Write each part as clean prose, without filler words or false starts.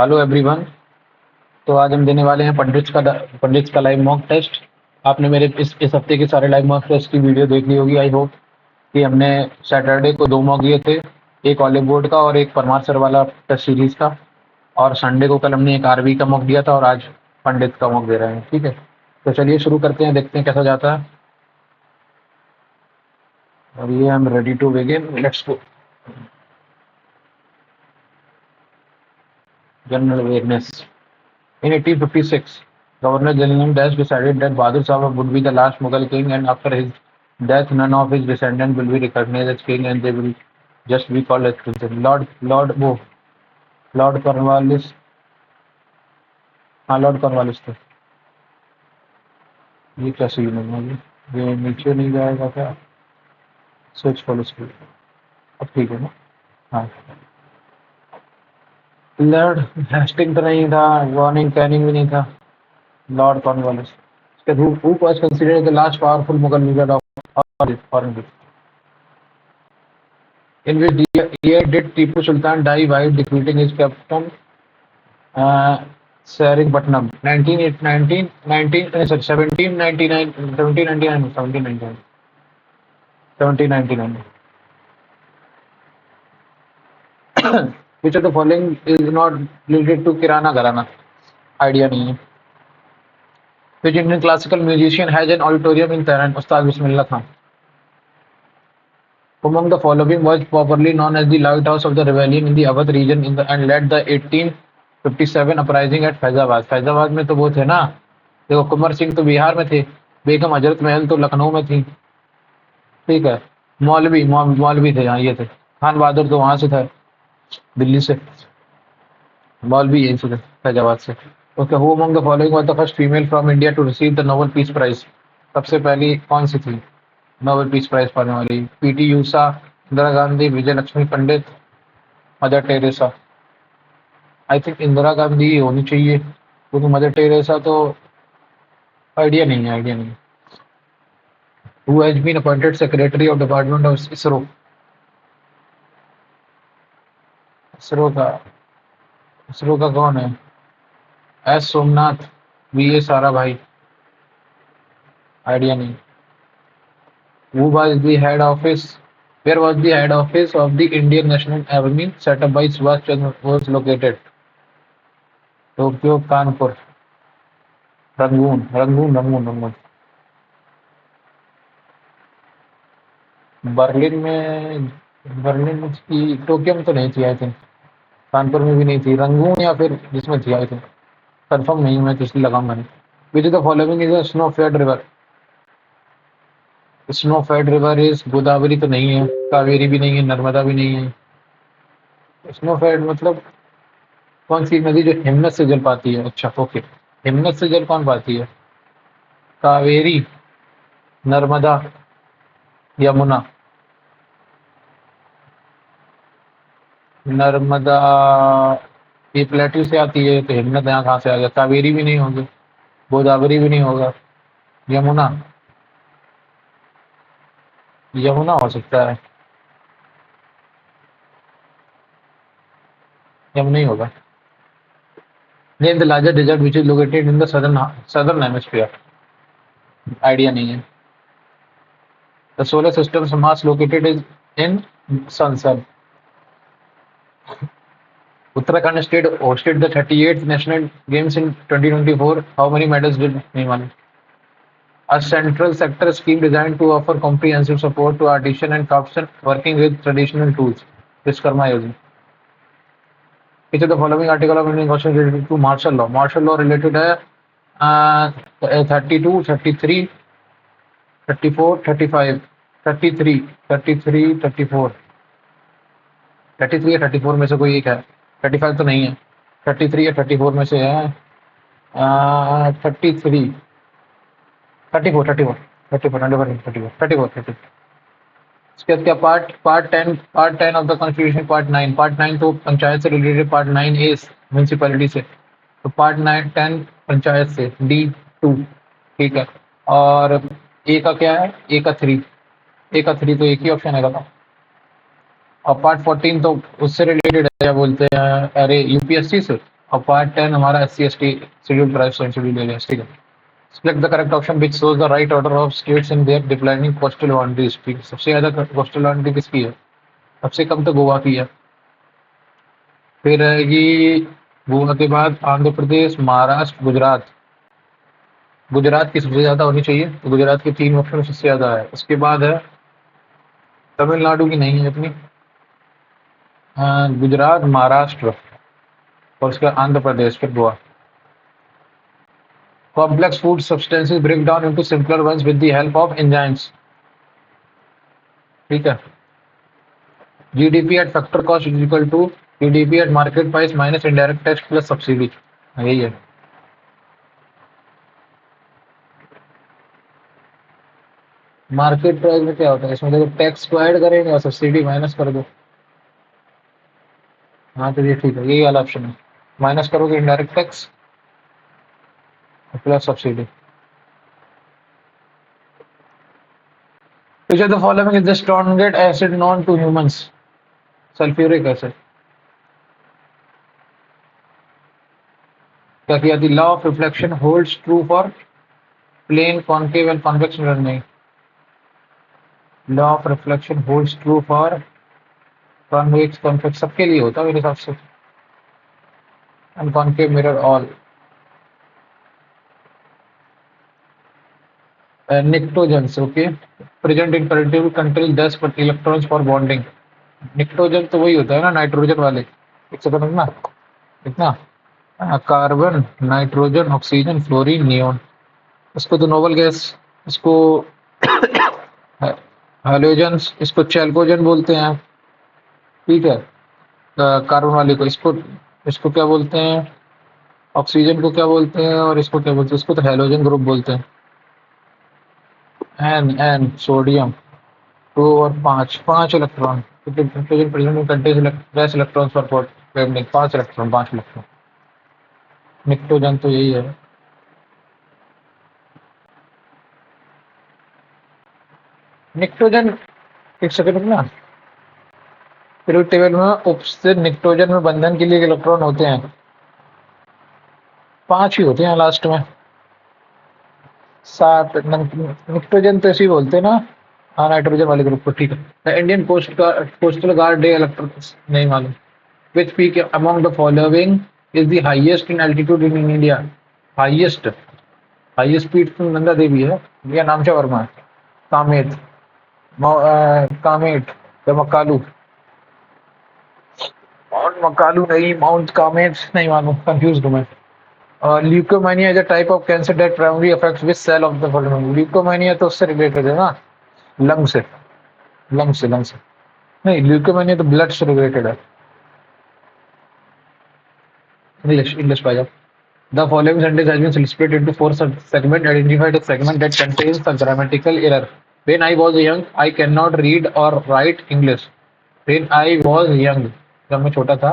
Hello everyone. तो आज हम देने वाले हैं पंडित्स का लाइव मॉक टेस्ट। आपने मेरे इस हफ्ते के सारे लाइव मॉक टेस्ट की वीडियो देख ली होगी। आई होप कि हमने सैटरडे को 2 मॉक दिए थे, एक ऑलिव बोर्ड का और एक परमार सर वाला टेस्ट सीरीज का। और संडे को कल हमने एक आरवी का मॉक दिया था और आज पंडित का मॉक दे रहे हैं। ठीक है, तो चलिए शुरू करते हैं, देखते हैं कैसा जाता है। और ये हम ready to begin, let's go. General awareness. In 1856, Governor Gillingham Dash decided that Bahadur Shah would be the last Mughal king, and after his death, none of his descendants will be recognized as king, and they will just be called as princes. Lord Cornwallis, हाँ Lord Cornwallis थे। ये क्या scene है? ये नीचे नहीं जाएगा क्या? Switch policy. अब ठीक है ना? हाँ। लॉर्ड हेस्टिंग तो नहीं था, वार्निंग कैनिंग भी नहीं था। Lord Cornwallis, who was considered the last powerful Mughal leader of foreign. In which year did Tipu Sultan die while defeating his captain Seringatpattam? 1799, 1799. Which of the following is not related to Kirana Gharana? Idea नहीं है। Which Indian classical musician has an auditorium in Tehran? Ustad Bismillah Khan. Among the following was popularly known as the lighthouse of the rebellion in the Awadh region and led the 1857 uprising at Faizabad. Faizabad में तो वो थे ना, देखो कुंवर सिंह तो बिहार में थे, बेगम हजरत महल तो लखनऊ में थी। ठीक है, मौलवी थे, यहाँ ये थे। खान बहादुर तो वहां से था, दिल्ली से। मौलवी यही से थे, फैजाबाद से। Okay, who among the following was the first female from India to receive the Nobel peace prize? सबसे पहली कौन सी थी नोबेल पीस प्राइज पाने वाली? PT Usha, Indira Gandhi, Vijay Lakshmi Pandit, Mother Teresa. I think Indira Gandhi ही होनी चाहिए, क्योंकि मदर टेरेसा तो आइडिया नहीं है, आइडिया नहीं। Who has been appointed secretary of department of ISRO? ISRO का कौन है? एस सोमनाथ, वी ए सारा भाई, आइडिया नहीं। Who was the head office? Where was the head office of the Indian National Army set up by Subhash Chandra was located? Tokyo, Kanpur, Rangoon. Berlin की, Tokyo में तो नहीं थी I think, Kanpur में भी नहीं थी, रंगून या फिर जिसमें थी आई थिंक, कंफर्म नहीं, मैं किसी लगाऊंगा नहीं। Which the following is a snow fed river? Snow fed river is Godavari तो नहीं है, कावेरी भी नहीं है, नर्मदा भी नहीं है। स्नो फेड मतलब कौन सी नदी जो हिमनद से जल पाती है? अच्छा ओके, हिमनद से जल कौन पाती है? कावेरी, नर्मदा, यमुना। नर्मदा ये प्लेट्यू से आती है, तो हिमनद यहाँ कहाँ से आ गया? कावेरी भी नहीं होगी, गोदावरी भी नहीं होगा, यमुना हो सकता है, यमुना ही होगा। Name the largest desert which is located in the southern hemisphere? Idea नहीं है। The solar system mass located is in sun. Uttarakhand state hosted the 38th National Games in 2024. How many medals did नहीं मालूम। A central sector scheme designed to offer comprehensive support to artisans and craftsmen working with traditional tools. Vishkarma Yojana. Which of the following article of Indian Constitution related to martial law? Martial law related है 32, 33, 34, 35, 33, 33, 34, 33 या 34 में से कोई एक है। 35 तो नहीं है, 33 या 34 में से है 33, 34, 34, 34, 34। इसके बाद क्या part 10 of the constitution, part 9 तो पंचायत से रिलेटेड, पार्ट 9 ए म्यूनसिपैलिटी से, तो पार्ट 10 पंचायत से, D2। ठीक है, और ए का क्या है? ए का 3 तो एक ही ऑप्शन है ना। और पार्ट 14 तो उससे रिलेटेड है, क्या बोलते हैं, अरे यूपीएससी से, और पार्ट 10 हमारा SC/ST schedule tribes and schedule areas, ठीक है। Select the correct option which shows the right order of states in their declining coastal boundaries, ठीक है। सबसे ज्यादा कोस्टल बाउंड्री किसकी है? सबसे कम तो गोवा की है, फिर रहेगी गोवा के बाद आंध्र प्रदेश, महाराष्ट्र, गुजरात। गुजरात की सबसे ज्यादा होनी चाहिए, तो गुजरात के 3 ऑप्शन सबसे ज्यादा है। उसके बाद है तमिलनाडु की नहीं है इतनी, गुजरात, महाराष्ट्र और उसके बाद आंध्र प्रदेश, फिर Goa. Complex food substances break down into simpler ones with the help of enzymes, ठीक है। GDP at factor cost is equal to GDP at market price minus indirect tax plus subsidy, यही है। मार्केट प्राइस में क्या होता है? इसमें देखो टैक्स को ऐड करेंगे और सब्सिडी माइनस कर दो। हाँ तो ये ठीक है, यही वाला ऑप्शन है। माइनस करोगे indirect tax plus subsidy. Which of the following is the strongest acid known to humans? Sulphuric acid. क्या किया? The law of reflection holds true for plane, concave and convex mirror, नहीं। Law of reflection holds true for convex, convex सबके लिए होता है मेरे हिसाब से, and concave mirror all. Pnictogens, okay, present in particular countries 10 electrons for bonding. Pnictogen तो वही होता है ना, नाइट्रोजन वाले। एक सेकंड रुकना, कितना? Carbon, nitrogen, oxygen, fluorine, neon. इसको तो नोबल गैस, इसको हैलोजन्स, इसको चैल्कोजन बोलते हैं, ठीक है। कार्बन वाले को इसको इसको क्या बोलते हैं? ऑक्सीजन को क्या बोलते हैं? और इसको क्या बोलते हैं? इसको तो हैलोजन ग्रुप बोलते हैं। एन सोडियम 2 और 5, 5 electron, nitrogen present contains 10 electrons पर बॉन्डिंग, 5 इलेक्ट्रॉन, 5 इलेक्ट्रॉन। निक्टोजन तो यही है। निक्टोजन, एक सेकंड ना, पीरियोडिक टेबल में उपस्थित निक्टोजन में बंधन के लिए इलेक्ट्रॉन होते हैं 5 ही होते हैं लास्ट में। 7 निक्टोजन तो ऐसे ही बोलते हैं ना, हाँ नाइट्रोजन वाले ग्रुप को, ठीक है। The Indian coast guard day electron, नहीं मालूम। Which peak among the following is the highest in altitude in India? Highest highest peak तो नंदा देवी है या नामचा वर्मा है। कामेट, कामेट या मकालू, माउंट मकालू नहीं, माउंट कामेट नहीं मालूम, कंफ्यूज हूँ मैं। Leukaemia is a type of cancer that primary affects which cell of the following? Leukaemia तो उससे रिलेटेड है ना, लंग से, लंग से नहीं, ल्यूकोमेनिया तो ब्लड से रिलेटेड है। इंग्लिश इंग्लिश पाया। The following sentence has been split into 4 segments. Identify the segment that contains the grammatical error. When I was young, I cannot read or write English. When I was young, जब मैं छोटा था,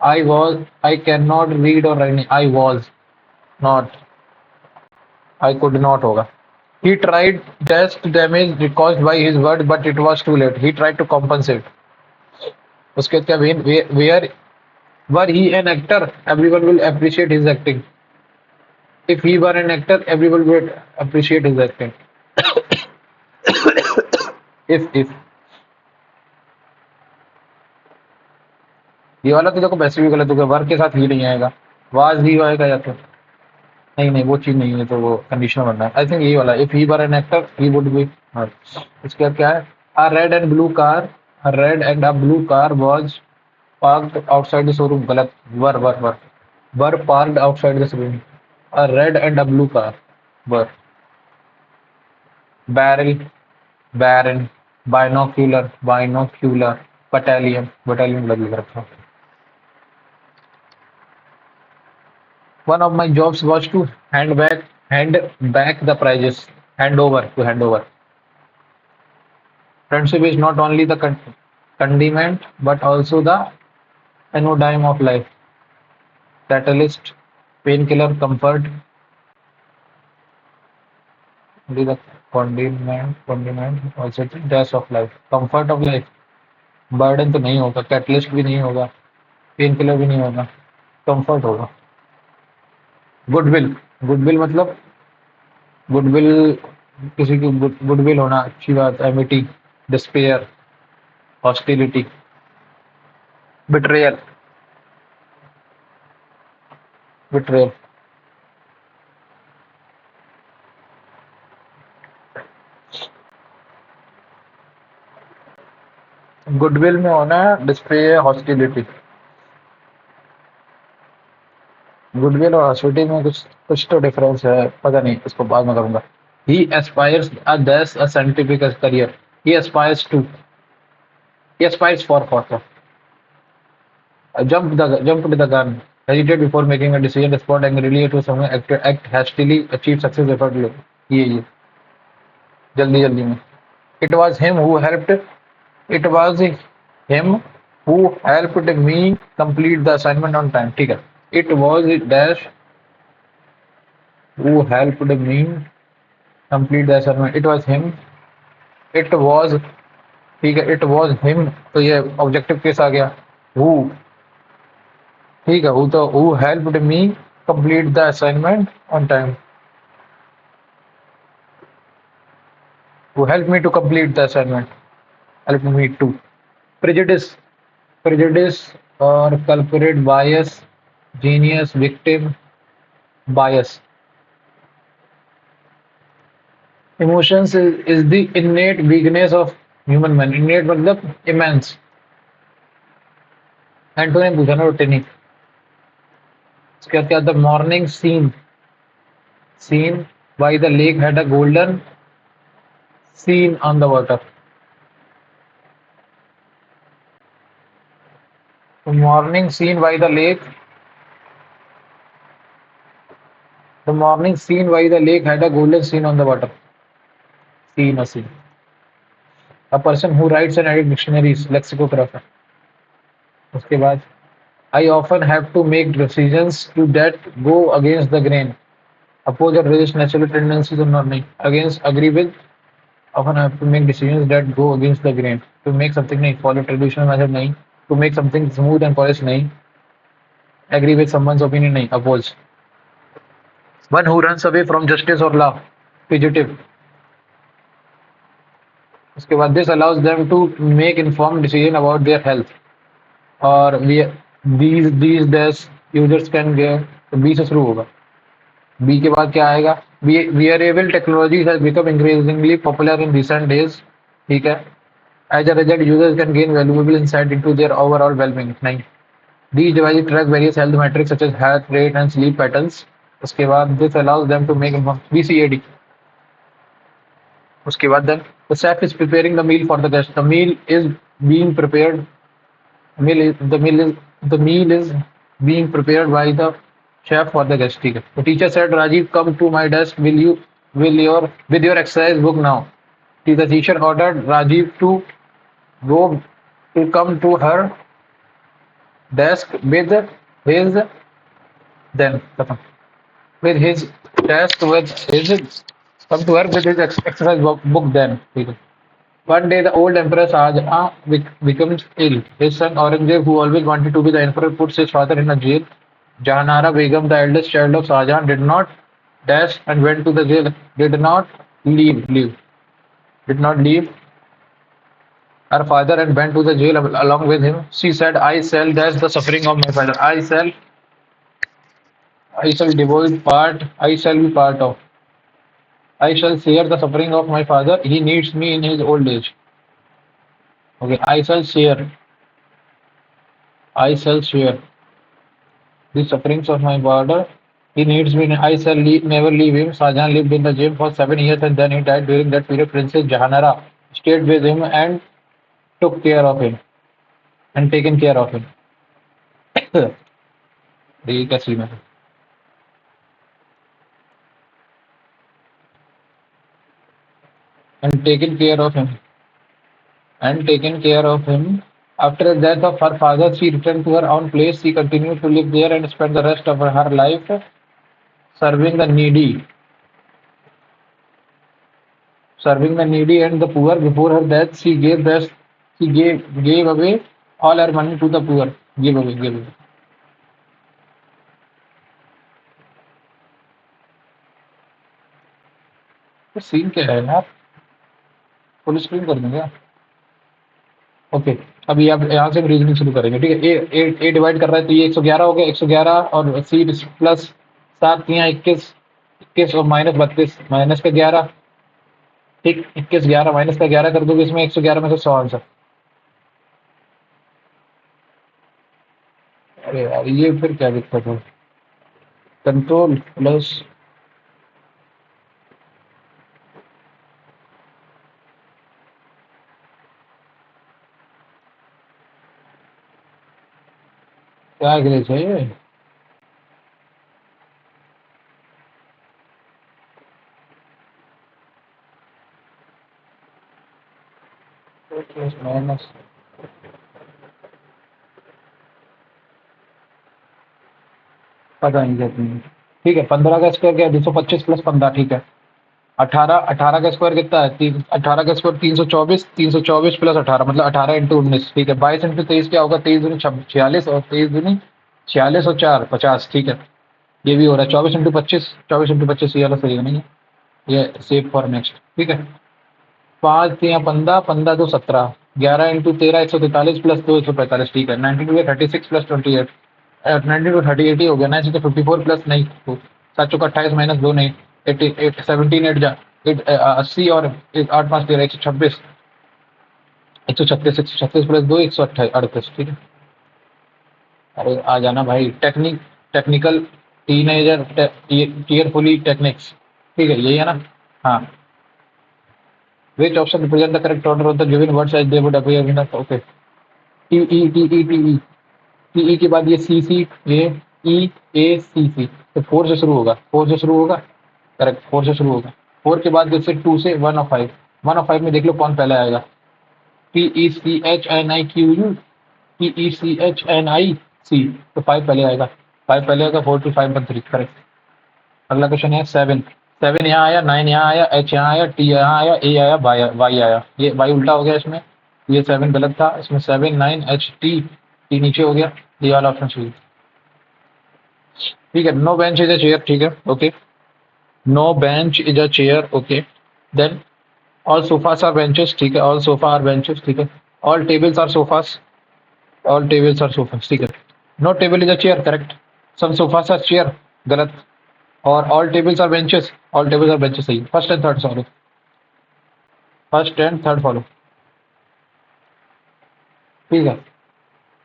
I cannot read or write. I was not. I could not होगा। He tried just damage caused by his word, but it was too late. He tried to compensate. उसके बाद क्या? Where were he an actor? Everyone will appreciate his acting. If he were an actor, everyone would appreciate his acting. if ये वाला तो देखो वैसे भी गलत होगा, वर्ग के साथ ही नहीं आएगा, वाज ही आएगा या तो नहीं, वो चीज नहीं है, तो वो कंडीशनल बनना है। आई थिंक यही वाला, if he were an actor he would be. इसके बाद क्या है? A red and blue car, a red and a blue car was parked outside the showroom, गलत। Were parked outside the showroom. A red and a blue car were barrel, baron, binocular, battalion लग रखा। One of my jobs was to hand back the prizes. Hand over. Friendship is not only the condiment but also the anodyne of life. Catalyst, painkiller, comfort. Only the condiment also the dash of life, comfort of life। Burden तो नहीं होगा, catalyst भी नहीं होगा, pain killer भी नहीं होगा। Comfort होगा। गुडविल, गुडविल मतलब गुडविल, किसी की गुडविल होना अच्छी बात, Amity, despair, hostility, betrayal, betrayal. Goodwill में होना है डिस्पेयर, हॉस्टिलिटी। गुडविल और हॉस्टिलिटी में कुछ कुछ तो डिफरेंस है, पता नहीं, इसको बाद में करूंगा। ही aspires a scientific career, he aspires to, he aspires for jump to the gun, hesitate before making a decision, respond angrily to someone, act hastily, achieve success effortlessly। ये जल्दी जल्दी में। It was him who helped, it was him who helped me complete the assignment on time। ठीक है, it was dash who helped me complete the assignment, it was him, it was, ठीक है, it was him, तो ये objective case आ गया। who, ठीक है, who तो who helped me complete the assignment on time, who helped me to complete the assignment, helped me to। prejudice, prejudice और culprit, bias, genius, victim, bias। emotions is the innate weakness of human man, innate मतलब immense। Antonym पूछा ना रोटेनी। इसके बाद क्या था, morning scene, scene by the lake had a golden scene on the water। The morning scene by the lake, the morning scene by the lake had a golden scene on the water। Scene or scene। A person who writes and edits dictionaries, lexicographer। उसके बाद I often have to make decisions to that go against the grain, oppose or resist natural tendencies or not नहीं, against, agree with, often have to make decisions that go against the grain, to make something नहीं, follow traditional method नहीं, to make something smooth and polished नहीं, agree with someone's opinion नहीं, oppose। One who runs away from justice or law, fugitive। उसके बाद this allows them to make informed decision about their health, और these days users can get, तो B से शुरू होगा। B के बाद क्या आएगा, wearable technologies has become increasingly popular in recent days। ठीक है, as a result users can gain valuable insight into their overall well-being। नहीं, these devices track various health metrics such as heart rate and sleep patterns। उसके बाद this allows them to make BCAD। उसके बाद then the chef is preparing the meal for the guest, the meal is being prepared, the meal is being prepared by the chef for the guest। ठीक है, the teacher said Rajiv come to my desk, with your exercise book now। the teacher ordered Rajiv to go to come to her desk with his, then खत्म, with his desk with his, come to her with his exercise book then। ठीक है। One day, the old emperor Shahjahan becomes ill. His son Aurangzeb, who always wanted to be the emperor, puts his father in a jail। Jahanara Begum, the eldest child of Shahjahan, did not dash and went to the jail. Did not leave her father and went to the jail along with him. She said, "I shall dash the suffering of my father. I shall devote part. I shall be part of. I shall share the suffering of my father. He needs me in his old age." Okay, I shall share. I shall share the sufferings of my father. He needs me. I shall never leave him. Shahjahan lived in the jail for 7 years and then he died. During that period, Princess Jahanara stayed with him and took care of him and taken care of him। ये क्या scene है? And taken care of him and taken care of him. After the death of her father, she returned to her own place. She continued to live there and spent the rest of her life serving the needy, serving the needy and the poor। Before her death, she gave away all her money to the poor। Give away, give away। तो scene क्या है यार, full screen कर दूंगा। Okay, अभी आप यहाँ से रीजनिंग शुरू करेंगे, ठीक है। ए डिवाइड कर रहा है तो ये 111 हो गया, 111 और सी प्लस 7 यहाँ 21, 21 और माइनस 32, माइनस का 11, ठीक, 21 11 माइनस का 11 कर दोगे इसमें, 111 में से 100 आंसर। अरे यार ये फिर क्या दिक्कत है, कंट्रोल प्लस, क्या ग्रेस है ये, प्लस माइनस, पता नहीं कहती है। ठीक है, 15 का स्क्वायर क्या है, 225 प्लस 15, ठीक है। 18, 18 का स्क्वायर कितना है, 18 का स्क्वायर 324, 324 प्लस 18 मतलब 18 इंटू 19, ठीक है। 22 इंटू 23 क्या होगा, 23 दूनी 46 और 23 दूनी 46 और 4 50, ठीक है। ये भी हो रहा है 24 इंटू 25, 24 इंटू 25, ये वाला सही नहीं है, ये सेव फॉर नेक्स्ट, ठीक है। 5 या 15, 15 दो 17, 11 इंटू 13 143 प्लस 2 145, ठीक है। 92 36 प्लस 28, 92 38 ही हो गया ना, ऐसे तो 54 प्लस नहीं, 7 28 माइनस 2 नहीं, 88 17 8 जा 80 और 8 5 13 126, 136, 136 प्लस 2 138, ठीक है। अरे आ जाना भाई, टेक्निकल टीनेजर टीयरफुली टेक्निक्स, ठीक है, यही है ना। हाँ, which option represent the correct order of the given words as they would appear in the, okay, T E T E T E, T E के बाद ये सी सी, ये ई ए सी सी, तो 4 से शुरू होगा, 4 से शुरू होगा, करेक्ट, 4 से शुरू होगा। 4 के बाद जैसे 2 से 1 और 5, 1 और 5 में देख लो कौन पहले आएगा, P E C H N I Q U, P E C H N I C, तो 5 पहले आएगा, 5 पहले आएगा, 4 2 5 1 3, करेक्ट। अगला क्वेश्चन है 7, 7 यहाँ आया, 9 यहाँ आया, एच यहाँ आया, टी यहाँ आया, ए आया, वाई आया, ये वाई उल्टा हो गया इसमें, ये 7 गलत था, इसमें 7 9 एच टी, टी नीचे हो गया, ये वाला ऑप्शन सही है। ठीक है, no bench is a chair, ठीक है, okay, no bench is a chair, okay, then all sofas are benches, ठीक है, ऑल सोफा आर बेंचेस, ठीक है, all tables are sofas, all tables are sofas, ठीक है। No table is a chair, correct, some sofas are chair, गलत, और all tables are benches, all tables are benches सही, first and third sorry, first and third follow, ठीक है।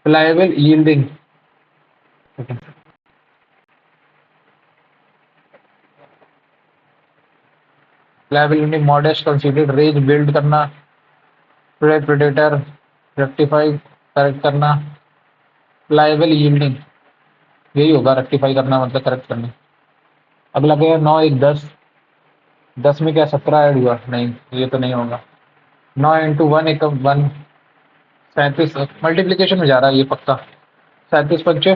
Pliable yielding, pliable yielding, modest considered, range build करना, predator rectify correct करना, pliable yielding यही होगा, rectify करना मतलब करेक्ट करना। अगला क्या है, 9 1 10, 10 में क्या 17 ऐड हुआ, नहीं ये तो नहीं होगा। 9 इंटू 1 एक 1, 37 मल्टीप्लीकेशन में जा रहा है ये पक्का, 37 पंचे,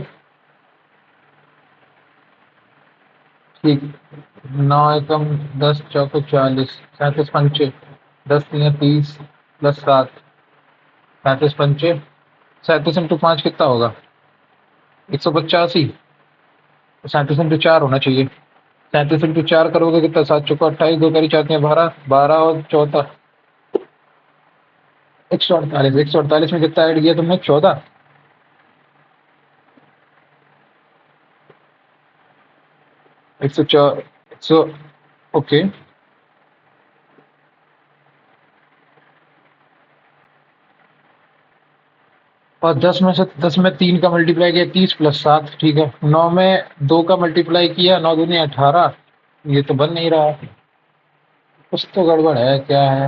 ठीक, 9 एकम 10 चौको 40, 37 पंचे, 10 तीन 30 प्लस 7, 37 पंचे, 37 इंटू 5 कितना होगा, 185, 37 इंटू 4 होना चाहिए, 37 इंटू 4 करोगे कितना, 7 चौको 28, 2 करी 4 12, 12 और 14, 148, 148 में कितना ऐड किया तुमने, 14, 104, 100, ओके, और 10 में 3 का मल्टीप्लाई किया 30 प्लस 7, ठीक है। 9 में 2 का मल्टीप्लाई किया, 9 दूनी 18, ये तो बन नहीं रहा, कुछ तो गड़बड़ है, क्या है,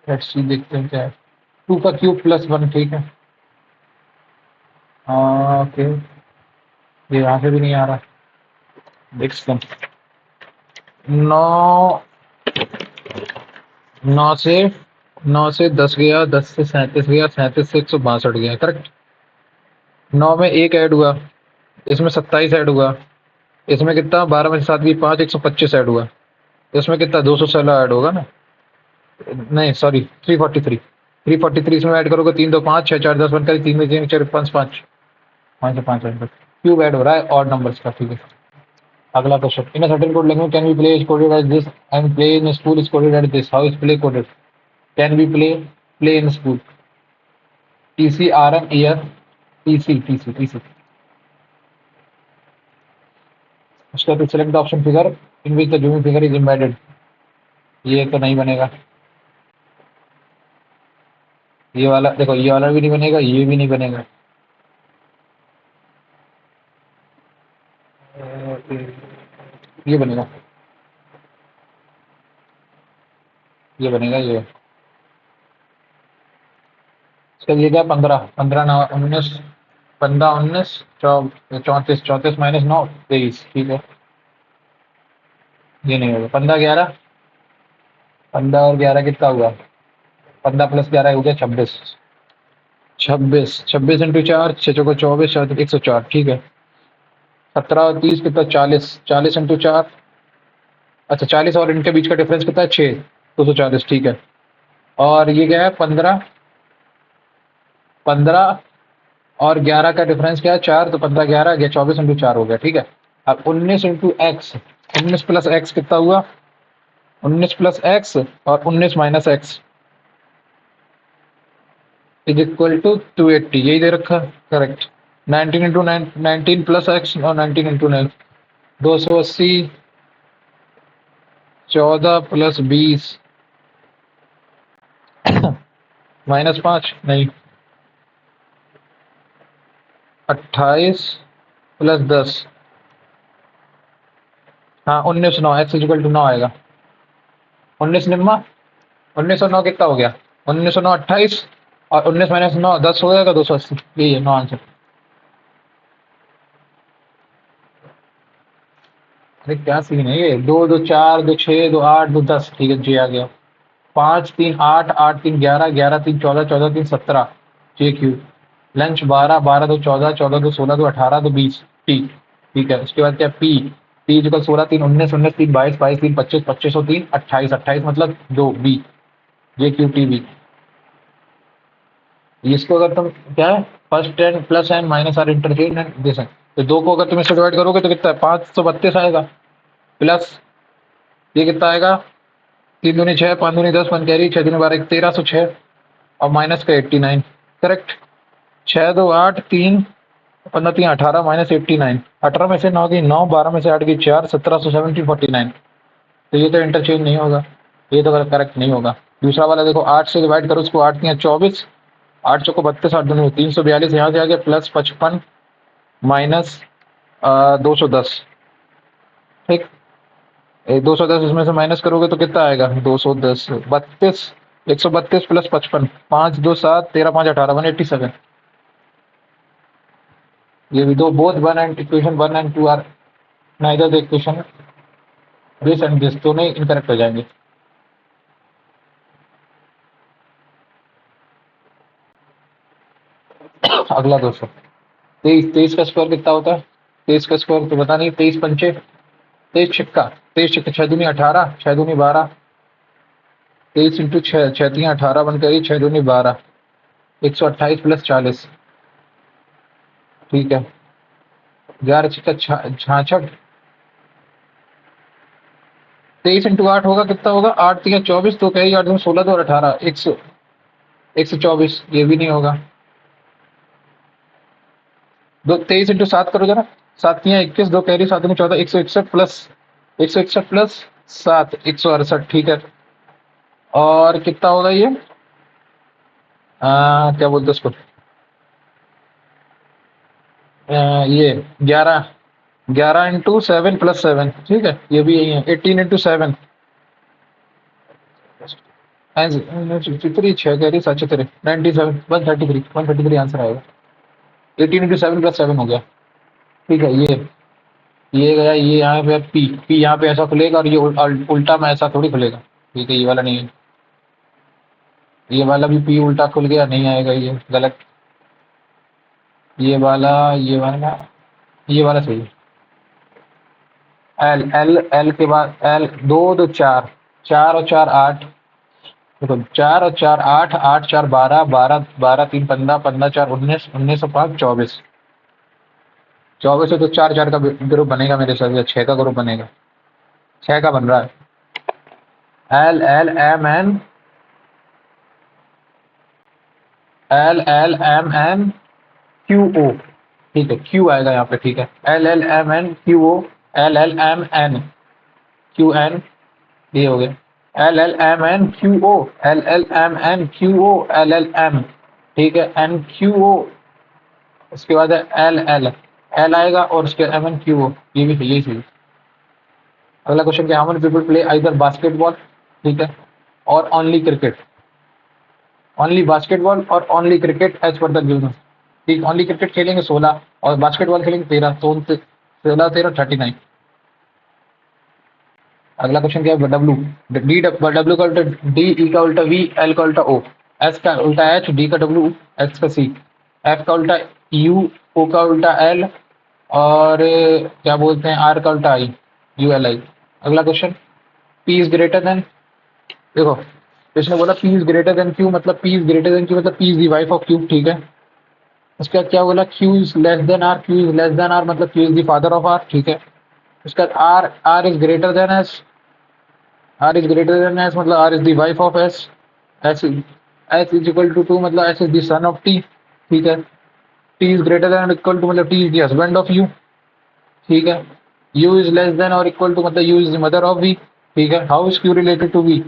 लेट्स सी देखते हैं क्या है। 2 का क्यूब प्लस 1, ठीक है, हाँ ओके, ये यहाँ से भी नहीं आ रहा, देखते हैं। 9, 9 से 9 से 10 गया, 10 से 37 गया, 37 से 162 गया, करेक्ट। 9 में 1 ऐड हुआ, इसमें 27 ऐड हुआ, इसमें कितना, 12 में से 7 की 5, 125 ऐड हुआ, इसमें कितना 216 ऐड होगा ना, नहीं सॉरी 343, 343 इसमें ऐड करोगे, 3 2 5 6 4 10 बनकर 3 में 4 5 5 5 5 क्यूब ऐड हो रहा है ऑड नंबर्स का, ठीक है। अगला question, in a certain code language can be play is coded as this and play in school is coded at this, how is play coded? Can be play in school, TCRM ईयर, TC। उसके बाद select the option figure in which the given figure is embedded. ये तो नहीं बनेगा, ये वाला देखो, ये वाला भी नहीं बनेगा, ये भी नहीं बनेगा। ये बनेगा, ये बनेगा ये। इसका ये क्या, 15 15 9 19 15 19 34 34 माइनस 9 23, ठीक है। ये नहीं होगा, 15 11, 15 और 11 कितना हुआ? 15 प्लस 11 हो गया 26, 26 इंटू 4 6 चौको 24 104, ठीक है। 17 और 30 कितना, 40 40 इंटू 4, अच्छा 40 और इनके बीच का डिफरेंस कितना है, 6 240, ठीक है। और ये क्या है, 15 15 और 11 का डिफरेंस क्या है, 4, तो 15 11 गया, 24 इंटू 4 हो गया, ठीक है। अब 19 इंटू एक्स, 19 प्लस एक्स कितना हुआ, 19 प्लस एक्स और 19 minus X is equal to 280, यही दे रखा, करेक्ट। 19 इंटू 19 प्लस एक्स और 19 इंटू 9 280, 14 प्लस 20 माइनस 5 नहीं, 28 प्लस 10, हाँ 19 9, एक्स इक्वल टू 9 आएगा। 19 निम्मा, 19 और 9 कितना हो गया, 19 और 9 28 और 19 माइनस 9 10 हो जाएगा, 280, यही है 9 आंसर। अरे क्या सीन है ये, 2 2 4 2 6 2 8 2 10, ठीक है जी आ गया। 5 3 8 8 3 11 11 3 14 14 3 17, जे क्यू। लंच 12 12 2 14 14 2 16 2 18 2 20, टी, ठीक है। उसके बाद क्या, पी, पी इक्वल 16 3 19 19 3 22 22 3 25 25 और 3 28 28 मतलब 2, B, J Q T B. इसको अगर तुम क्या है, first and plus and minus are interchange and this है, तो 2 को अगर तुम इससे डिवाइड करोगे तो कितना है, 532 आएगा, प्लस ये कितना आएगा, 3 दूनी 6 5 दूनी 10 1 कैरी 6 दूनी 12 1306 और माइनस का 89, करेक्ट। 6 2 8 3 15 3 18 माइनस 89, 18 में से 9 की 9, 12 में से 8 की 4, 1770 49, तो ये तो इंटरचेंज नहीं होगा, ये तो करेक्ट नहीं होगा। दूसरा वाला देखो, 8 से डिवाइड करो उसको, 8 तियां 24, 8 चौको 32 8 दूनी 342, यहाँ से आ गया प्लस 55 माइनस 210, ठीक। 210 इसमें से माइनस करोगे तो कितना आएगा, 210 32 132 प्लस 55 5 2 7 13 5 18 187। ये भी दो, both one and equation 1 and 2 are neither the equation this and this, दोनों इनकरेक्ट हो जाएंगे। अगला दोस्तों, 23 23 का स्क्वायर कितना होता है, 23 का स्क्वायर तो पता नहीं, 23 पंचे 23 छिक्का, 23 छिक्का 6 दूनी 18 6 दूनी 12, 23 इंटू 6 6 तियां 18 बन गई, 6 दूनी 12 128 प्लस 40, ठीक है। 11 छिक्का 66, 23 इंटू 8 होगा, कितना होगा, 8 तियां 24, तो कहीं 8 दूनी 16 2 और 18 124, ये भी नहीं होगा। दो 23 इंटू 7 करो जरा, 7 तियां 21 2 कैरी 7 दूनी 14 161 प्लस 7 168, ठीक है। और कितना होगा ये, क्या बोलते हैं उसको, ये 11 11 इंटू 7 प्लस 7, ठीक है, ये भी यही है। 18 इंटू 7 53 6 कैरी 7 3 97 133 आंसर आएगा। 18 इंटू 7 प्लस 7 हो गया, ठीक है। ये गया, ये यहाँ पे पी, पी यहाँ पे ऐसा खुलेगा और ये उल्टा में ऐसा थोड़ी खुलेगा, ठीक है। ये वाला नहीं है, ये वाला भी पी उल्टा खुल गया, नहीं आएगा, ये गलत। ये वाला, ये वाला, ये वाला सही है। एल एल एल के बाद एल, 2 2 4 4 और 4 8, देखो 4 और 4 8 8 4 12 12 12 3 15 15 4 19 19 और 5 24, 24 है तो चार चार का ग्रुप बनेगा मेरे हिसाब से, 6 का ग्रुप बनेगा, 6 का बन रहा है। L L M N, L L M N Q O, ठीक है, क्यू आएगा यहाँ पे, ठीक है, L L M N Q O, L L M N Q N, ये हो गया L L M N Q O, L L M N Q O, L L M, ठीक है, एन क्यू ओ, उसके बाद है एल एल, एल आएगा और उसके एम एन क्यू ओ, ये भी यही चीज। अगला क्वेश्चन क्या, how many people play either basketball, ठीक है, और ओनली क्रिकेट, ओनली बास्केटबॉल और only cricket as per the given, ठीक, ओनली क्रिकेट खेलेंगे 16 और बास्केटबॉल खेलेंगे 13, तो 16 13 39। अगला क्वेश्चन क्या है, डब्ल्यू, डी, डब्ल्यू का उल्टा डी, ई का उल्टा वी, एल का उल्टा ओ, एस का उल्टा एच, डी का डब्ल्यू, एक्स का सी, एफ का उल्टा यू, ओ का उल्टा एल, और क्या बोलते हैं आर का उल्टा आई, यू एल आई। अगला question, P is greater than, देखो इसने बोला P is greater than Q, मतलब P is greater than Q मतलब P is the wife of Q, ठीक है। उसके बाद क्या बोला, Q is less than R, Q is less than R मतलब Q is the father of R, ठीक है। उसके बाद R, R is greater than S, R is greater than S मतलब are is the wife of S, S, S is equal to two मतलब S is the son of T, ठीक है। T is greater than equal to मतलब T is the husband of U, ठीक है। U is less than और equal to मतलब U is the mother of V, ठीक है। How is Q related to V,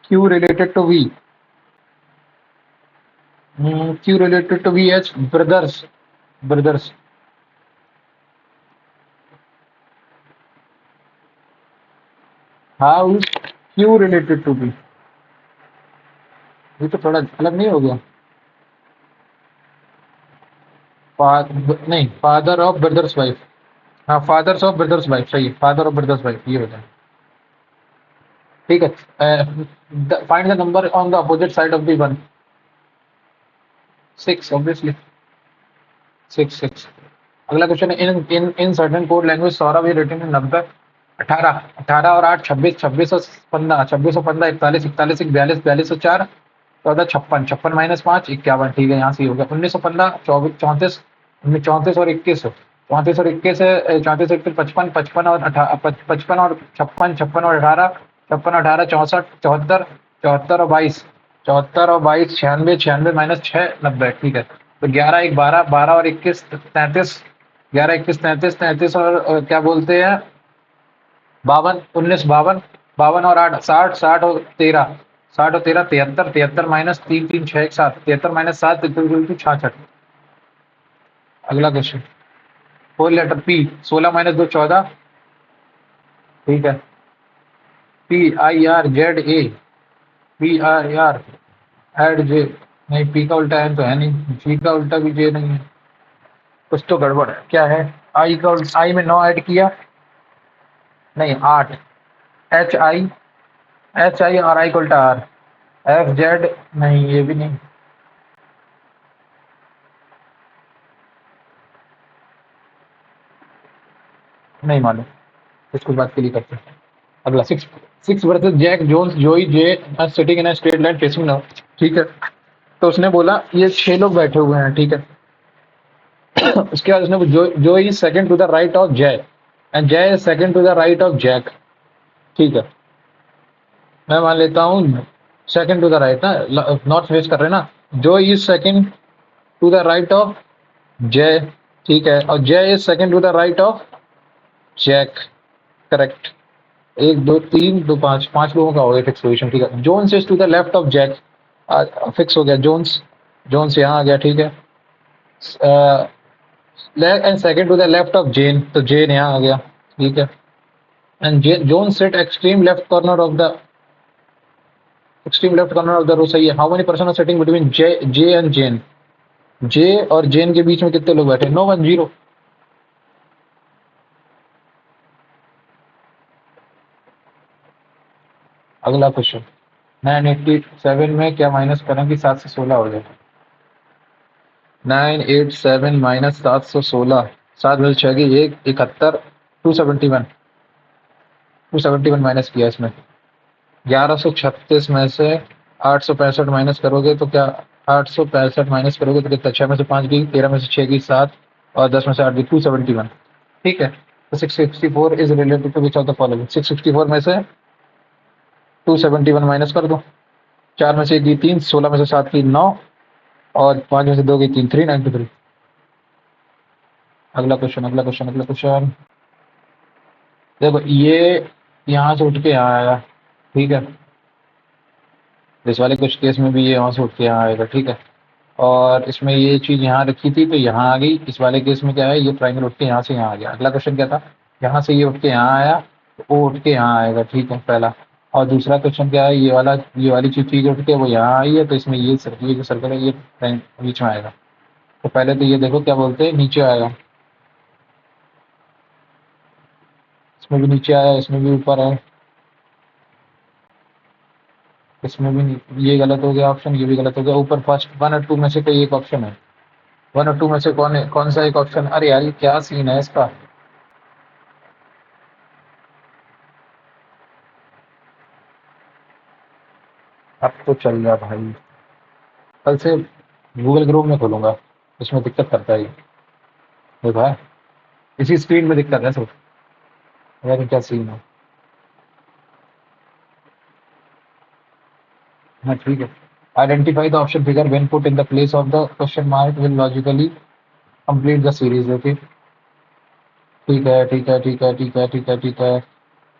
Q related to V, Q related to V H brothers, brothers. How is Q related to we, ये तो थोड़ा अलग नहीं हो गया, नहीं, फादर ऑफ ब्रदर्स वाइफ, हाँ फादर्स ऑफ ब्रदर्स वाइफ, सही है, फादर ऑफ ब्रदर्स वाइफ ये होता है, ठीक है। Find the number on the opposite side of the one, 6 obviously, 6 6। अगला क्वेश्चन है, in in in certain code language Saurabh ये रिटन इन 90, 18, 18 और 8 26, 26 और 15, 26 और 15 41, 41 42, 42 और 4 14, 56, 56 माइनस 5 51, ठीक है, यहाँ से हो गया 19 और 15 24, 34, 34 और 21, 34 और 21 है, 34 21 55, 55 और 55 और 56, 56 और 18, 56 18 64, 74, 74 और 22, 74 और 22 96, 96 माइनस 6 90, ठीक है। तो 11 1 12, 12 और 21 33, 11 21 33, 33 और क्या बोलते हैं 52, 19 52, 52 और 8 60, 60 और 13, 60 और 13 73, 73 माइनस 3 3 6 1 7, 73 माइनस 7 66। अगला question, four letter P, 16 minus 2 14, ठीक है। P I R Z A, P I R एड जे, नहीं पी का उल्टा एन तो है नहीं, जी का उल्टा भी जे नहीं है, कुछ तो गड़बड़ है, क्या है, आई का आई में 9 ऐड किया, नहीं 8, एच आई, एच आई और आई का उल्टा आर, एफ जेड, नहीं ये भी नहीं, नहीं मालूम, इसको बात के लिए करते हैं। अगला 6 6 versus Jack Jones Joey J sitting in a straight line facing now, ठीक है। तो उसने बोला ये 6 लोग बैठे हुए हैं, ठीक है। उसके बाद उसने Jo is second to the right of Jay and Jay is second to the right of Jack, ठीक है। मैं मान लेता हूँ सेकंड टू द राइट ना, नॉर्थ फेस कर रहे हैं ना, Jo is second to the right of Jay, ठीक है, और Jay is second to the right of Jack, correct. 1 2 3 2 5, 5 लोगों का हो गया फिक्स पोजीशन, ठीक है। Jones is to the left of Jack, fix हो गया जोन्स, जोन्स यहाँ आ गया, ठीक है। And second to the left of Jane, तो जेन यहाँ आ गया, ठीक है। And Joan set extreme left corner of the, extreme left corner of the row, सही है। How many person are sitting between J J and Jane, J और Jane के बीच में कितने लोग बैठे, नो वन, जीरो। अगला क्वेश्चन, 987 में क्या माइनस करें कि 7 से 16 हो जाए, 987 माइनस 716, 7 बजे 6 की 1 71, 271, 271 माइनस किया इसमें, 1136 में से 865 माइनस करोगे तो क्या, 865 माइनस करोगे तो कितना, 6 में से 5 की, 13 में से 6 की 7 और 10 में से 8 की, 271, ठीक है। तो 664 is related to which of the following? 664 में से 271 माइनस कर दो। 4 में से 1 गई 3, 16 में से 7 की 9, और 5 में से 2 गई 3, 393। अगला क्वेश्चन, अगला क्वेश्चन, अगला क्वेश्चन। देखो ये यहाँ से उठ के यहाँ आएगा, ठीक है। इस वाले कुछ केस में भी ये यहाँ से उठ के यहाँ आएगा, ठीक है। और इसमें ये चीज़ यहाँ रखी थी तो यहाँ आ गई। इस वाले केस में क्या है, ये ट्राइंगल उठ के यहाँ से यहाँ आ गया। अगला क्वेश्चन क्या था, यहाँ से ये उठ के यहाँ आया तो वो उठ के यहाँ आएगा, ठीक है, पहला। और दूसरा क्वेश्चन क्या है, ये वाली चीज़ उठ के वो यहाँ आई है तो इसमें ये जो सर्कल है ये बीच में आएगा। तो पहले तो ये देखो क्या बोलते हैं, नीचे आएगा। इसमें भी नीचे आया, इसमें भी ऊपर है, इसमें भी ये गलत हो गया ऑप्शन, ये भी गलत हो गया। ऊपर फर्स्ट 1 और 2 में से कोई एक ऑप्शन है। 1 और 2 में से कौन सा एक ऑप्शन? अरे यार ये क्या सीन है इसका। अब तो चल रहा भाई। कल से गूगल क्रोम में खोलूंगा, इसमें दिक्कत करता है ये। देखा है, इसी स्क्रीन में दिक्कत है सिर्फ। यार ये क्या सीन है। हाँ ठीक है। Identify the option figure when put in the place of the question mark will logically complete the series. Okay ठीक है, ठीक है, ठीक है, ठीक है, ठीक है, ठीक है।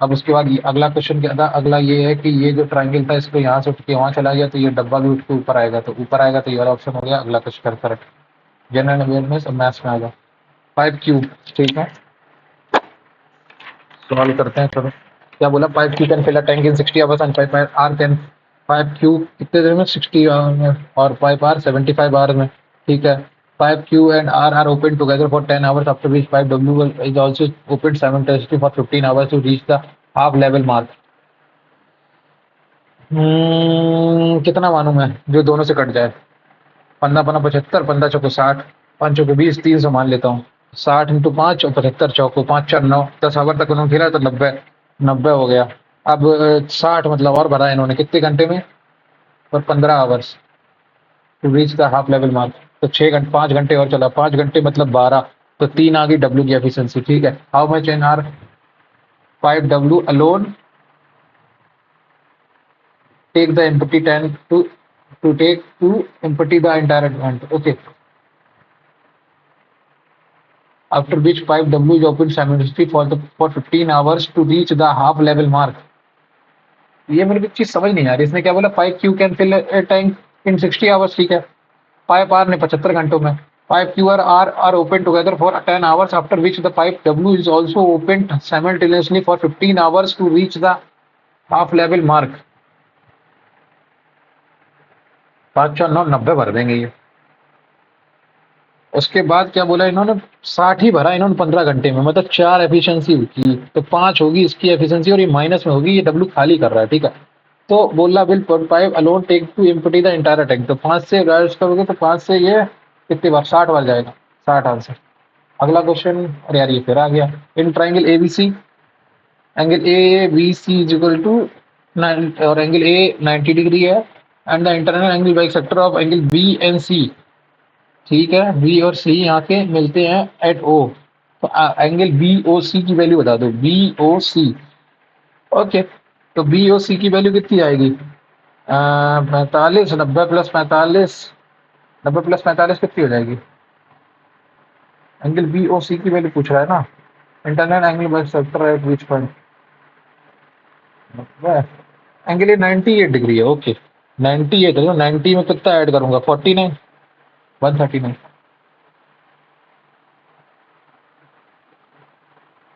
अब उसके बाद अगला क्वेश्चन क्या था, अगला ये है कि ये जो ट्राइंगल था इसको यहाँ से उठ के वहाँ चला गया तो ये डब्बा भी उठ के ऊपर आएगा, तो ऊपर आएगा तो ये वाला ऑप्शन हो गया। अगला क्वेश्चन करेक्ट। जनरल अवेयरनेस और मैथ्स में आएगा 5 क्यूब। ठीक है, सॉल्व करते हैं चलो। क्या बोला, 5 Q can fill a tank in 60 hours and 5 R can 5 Q कितने देर में, 60 आवर में, और 5 आर 75 आवर में। ठीक है, 5 Q and R R open together for 10 hours after which 5 W is also open simultaneously for 15 hours to reach the half level mark. कितना मानूं मैं जो दोनों से कट जाए? 15 15 75, 15 चौको 60, 5 चौको 20, 300 मान लेता हूँ। 60 इंटू 5 और 75 चौको 5 4 9, 10 ओवर तक उन्होंने खेला तो 90, 90 हो गया। अब 60 मतलब और भरा इन्होंने कितने घंटे में, और 15 hours to reach the half level mark. तो 6 घंटे, 5 घंटे और चला, 5 घंटे मतलब 12, तो 3 आ गई डब्ल्यू की एफिशिएंसी। ठीक है, how much in are 5 W alone take the empty tank to empty the entire tank. Okay. After which pipe W is opened simultaneously for 15 hours to reach the half level mark. ये मेरे को चीज समझ नहीं आ रही। इसने क्या बोला, pipe Q can fill a tank in 60 hours. ठीक है, पाइप आर ने 75 घंटों में। पाइप क्यू और R R open together for 10 hours after which the pipe W is also open simultaneously for 15 hours to reach the half level mark. 5 4 9 90 भर देंगे ये। उसके बाद क्या बोला इन्होंने, 60 ही भरा इन्होंने 15 घंटे में, मतलब 4 एफिशिएंसी होगी तो 5 होगी इसकी एफिशिएंसी और ये माइनस में होगी, ये डब्ल्यू खाली कर रहा है। ठीक है, तो बोला will 5 alone take to empty the entire tank. तो 5 से राइज करोगे तो 5 से ये कितनी बार, 60 बार जाएगा। 60 आंसर। अगला क्वेश्चन, अरे यार ये फिर आ गया। In triangle A B C, angle A B C is equal to, और एंगल ए 90 डिग्री है and the internal angle bisector of angle B and C. ठीक है, बी और सी यहाँ के मिलते हैं एट ओ। तो एंगल बी ओ सी की वैल्यू बता दो, बी ओ सी। ओके, तो बी ओ सी की वैल्यू कितनी आएगी, 45, 90 प्लस 45, 90 प्लस 45 कितनी हो जाएगी? एंगल बी ओ सी की वैल्यू पूछ रहा है ना। Internal angle by sector eight which point, angle ये 98 डिग्री है। ओके, 98 है, 90 में कितना ऐड करूंगा, 49, 139।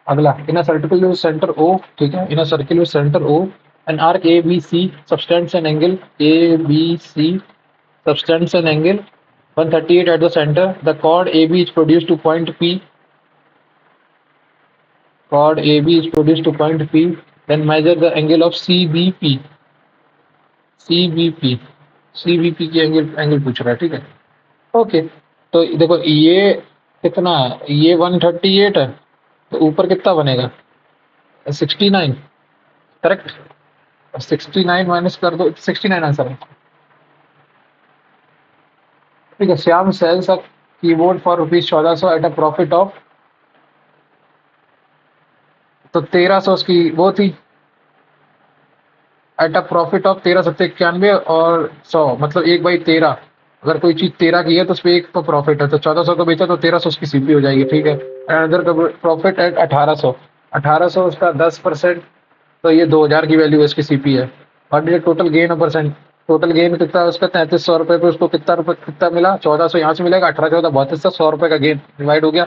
अगला, in a circle with centre O. ठीक है, in a circle with centre O an arc A B C subtends an angle ABC subtends an angle 138 at the center. The chord AB is produced to point P. Chord AB is produced to point P. Then measure the angle of CBP. CBP, CBP की angle पूछ रहा है। ठीक है, okay. तो देखो ये कितना है, ये 138 है, तो ऊपर कितना बनेगा, 69, करेक्ट। 69 माइनस कर दो, 69 आंसर है। ठीक है, Shyam sells a keyboard for rupees 1400 at a profit of तो 1300 उसकी वो थी एट अ प्रॉफिट ऑफ 1391 और 100 मतलब 1/13। अगर कोई चीज 13 की है तो उसपे 1 का प्रॉफिट है, तो 1400 का बेचा तो 1300 उसकी सीपी हो जाएगी, ठीक है। अदर का प्रॉफिट एट 1800, 1800 उसका 10%, तो ये 2000 की वैल्यू इसकी सीपी है। और ये टोटल गेन और परसेंट, टोटल गेन कितना है उसका 3300 रुपये पे उसको कितना रुपये कितना मिला, 1400 यहाँ से मिलेगा, 18 14 32 100 रुपये का गेन डिवाइड हो गया,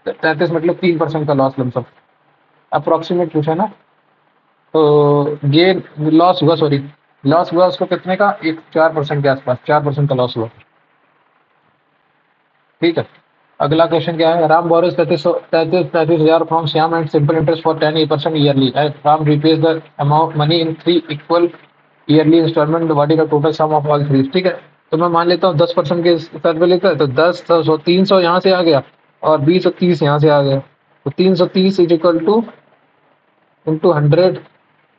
33 मतलब 3% का लॉस लमसम अप्रोक्सीमेट पूछा ना। तो गेन लॉस हुआ, सॉरी लॉस हुआ उसको कितने का, एक 4% के आसपास, 4% का लॉस हुआ, ठीक है। अगला क्वेश्चन क्या है, Ram borrows 33,000 from Shyam and simple interest for 10% yearly, Ram repays the amount money in 3 equal yearly instalment, what is the total sum of all three, ठीक है। तो मैं मान लेता हूँ 10% के स्तर पे लेता है, तो 10 तो 300 यहाँ से आ गया और 20 और 30 यहाँ से आ गया, तो 330 इज इक्वल टू इंटू 100,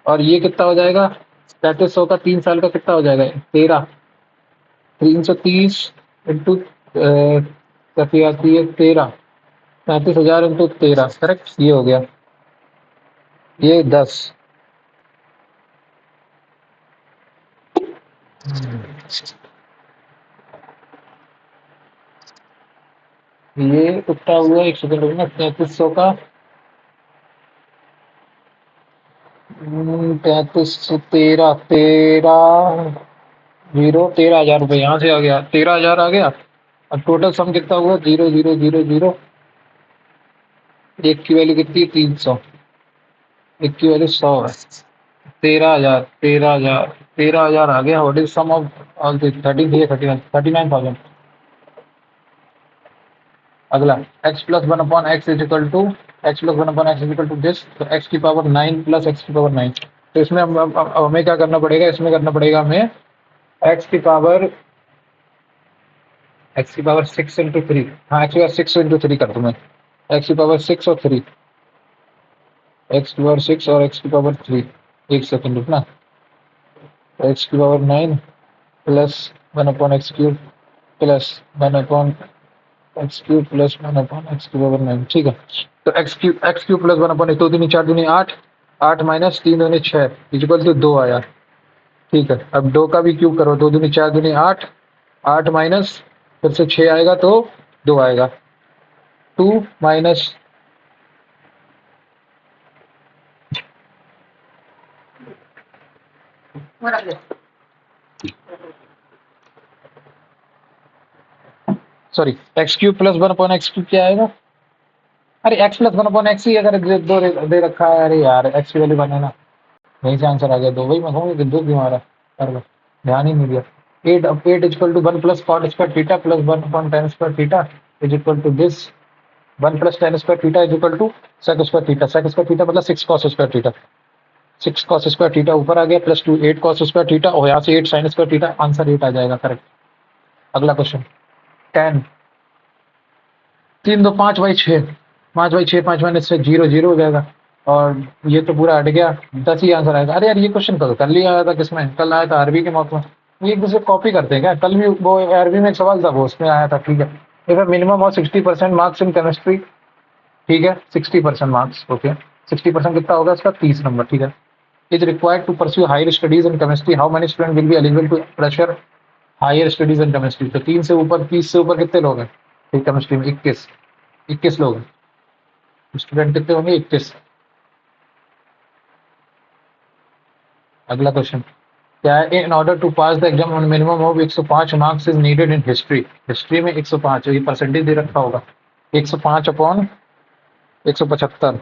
और ये कितना हो जाएगा 3300 का 3 साल का कितना हो जाएगा 13, 330 इंटू कटी आती है 13, 35,000 इंटू 13, करेक्ट, ये हो गया, ये 10। ये कितना हुआ, एक सेकंड रुकना, 3300 का 33 13 13 जीरो 13,000 रुपये यहाँ से आ गया, 13,000 आ गया। अब टोटल सम कितना हुआ, 0 0 0 0, एक की वैल्यू कितनी है 300, एक की वैल्यू 100 है, 13,000 13,000 13,000 आ गया। What is sum of all this, 39,000। अगला x plus 1/x is equal to, x plus 1/x is equal to this, तो x की पावर 9 प्लस x की पावर 9, तो इसमें अब हमें क्या करना पड़ेगा, इसमें करना पड़ेगा हमें x की पावर, सिक्स इंटू थ्री, हाँ x की पावर 6 इंटू 3 कर दूँ मैं, x की पावर 6 और 3, x की पावर 6 और x की पावर 3, एक सेकंड रुकना, x की power 9 plus 1/x³ plus 1/x³ plus 1/x³ ठीक है। तो x³ प्लस 1/, 2 दूनी 4 दूनी 8, 8 माइनस 3 दूनी 6 इक्वल टू 2 आया, ठीक है। अब 2 का भी क्यूब करो, 2 दूनी 4 दूनी 8, 8 माइनस फिर से 6 आएगा तो 2 आएगा, 2 minus, sorry x³ plus 1/x³ क्या आएगा, अरे x प्लस 1/x ही अगर दे रखा है, अरे यार x की वैल्यू बनाना, वहीं से आंसर आ गया 2, वही मैं कहूँगी कि 2 क्यों आ रहा है, अरे ध्यान ही नहीं दिया। 8 equal to 1 plus cot square theta plus 1/tan² theta is equal to this, 1 plus tan² theta is equal to sec² theta, sec² theta मतलब 6 cos² थीटा, 6 cos² थीटा ऊपर आ गया प्लस 2 8 cos² थीटा, और यहाँ से 8 sin² थीटा, आंसर 8 आ जाएगा, correct. अगला question, tan 3 2 5/6, 5/6, 5 minus 6 0 0 हो जाएगा, और ये तो पूरा हट गया, 10 ही आंसर आएगा। अरे यार ये क्वेश्चन कल ही आया था, किसमें कल आया था, अरबी के मौके में, ये एक दूसरे कॉपी करते हैं क्या, कल भी वो अरबी में एक सवाल था वो उसमें आया था, ठीक है। इफ मिनिमम और 60% मार्क्स इन केमिस्ट्री, ठीक है 60% मार्क्स, ओके 60% कितना होगा इसका 30 नंबर, ठीक है। Is required to pursue higher studies in chemistry, how many student will be eligible to pursue higher studies in chemistry, तो 3 से ऊपर 30 से ऊपर कितने लोग हैं, ठीक केमिस्ट्री में 21 लोग हैं, स्टूडेंट कितने होंगे 21। अगला क्वेश्चन क्या है, in order to pass the exam on minimum of 105 marks is needed in history, history में 105, ये परसेंटेज दे रखा होगा, 105 अपॉन 175,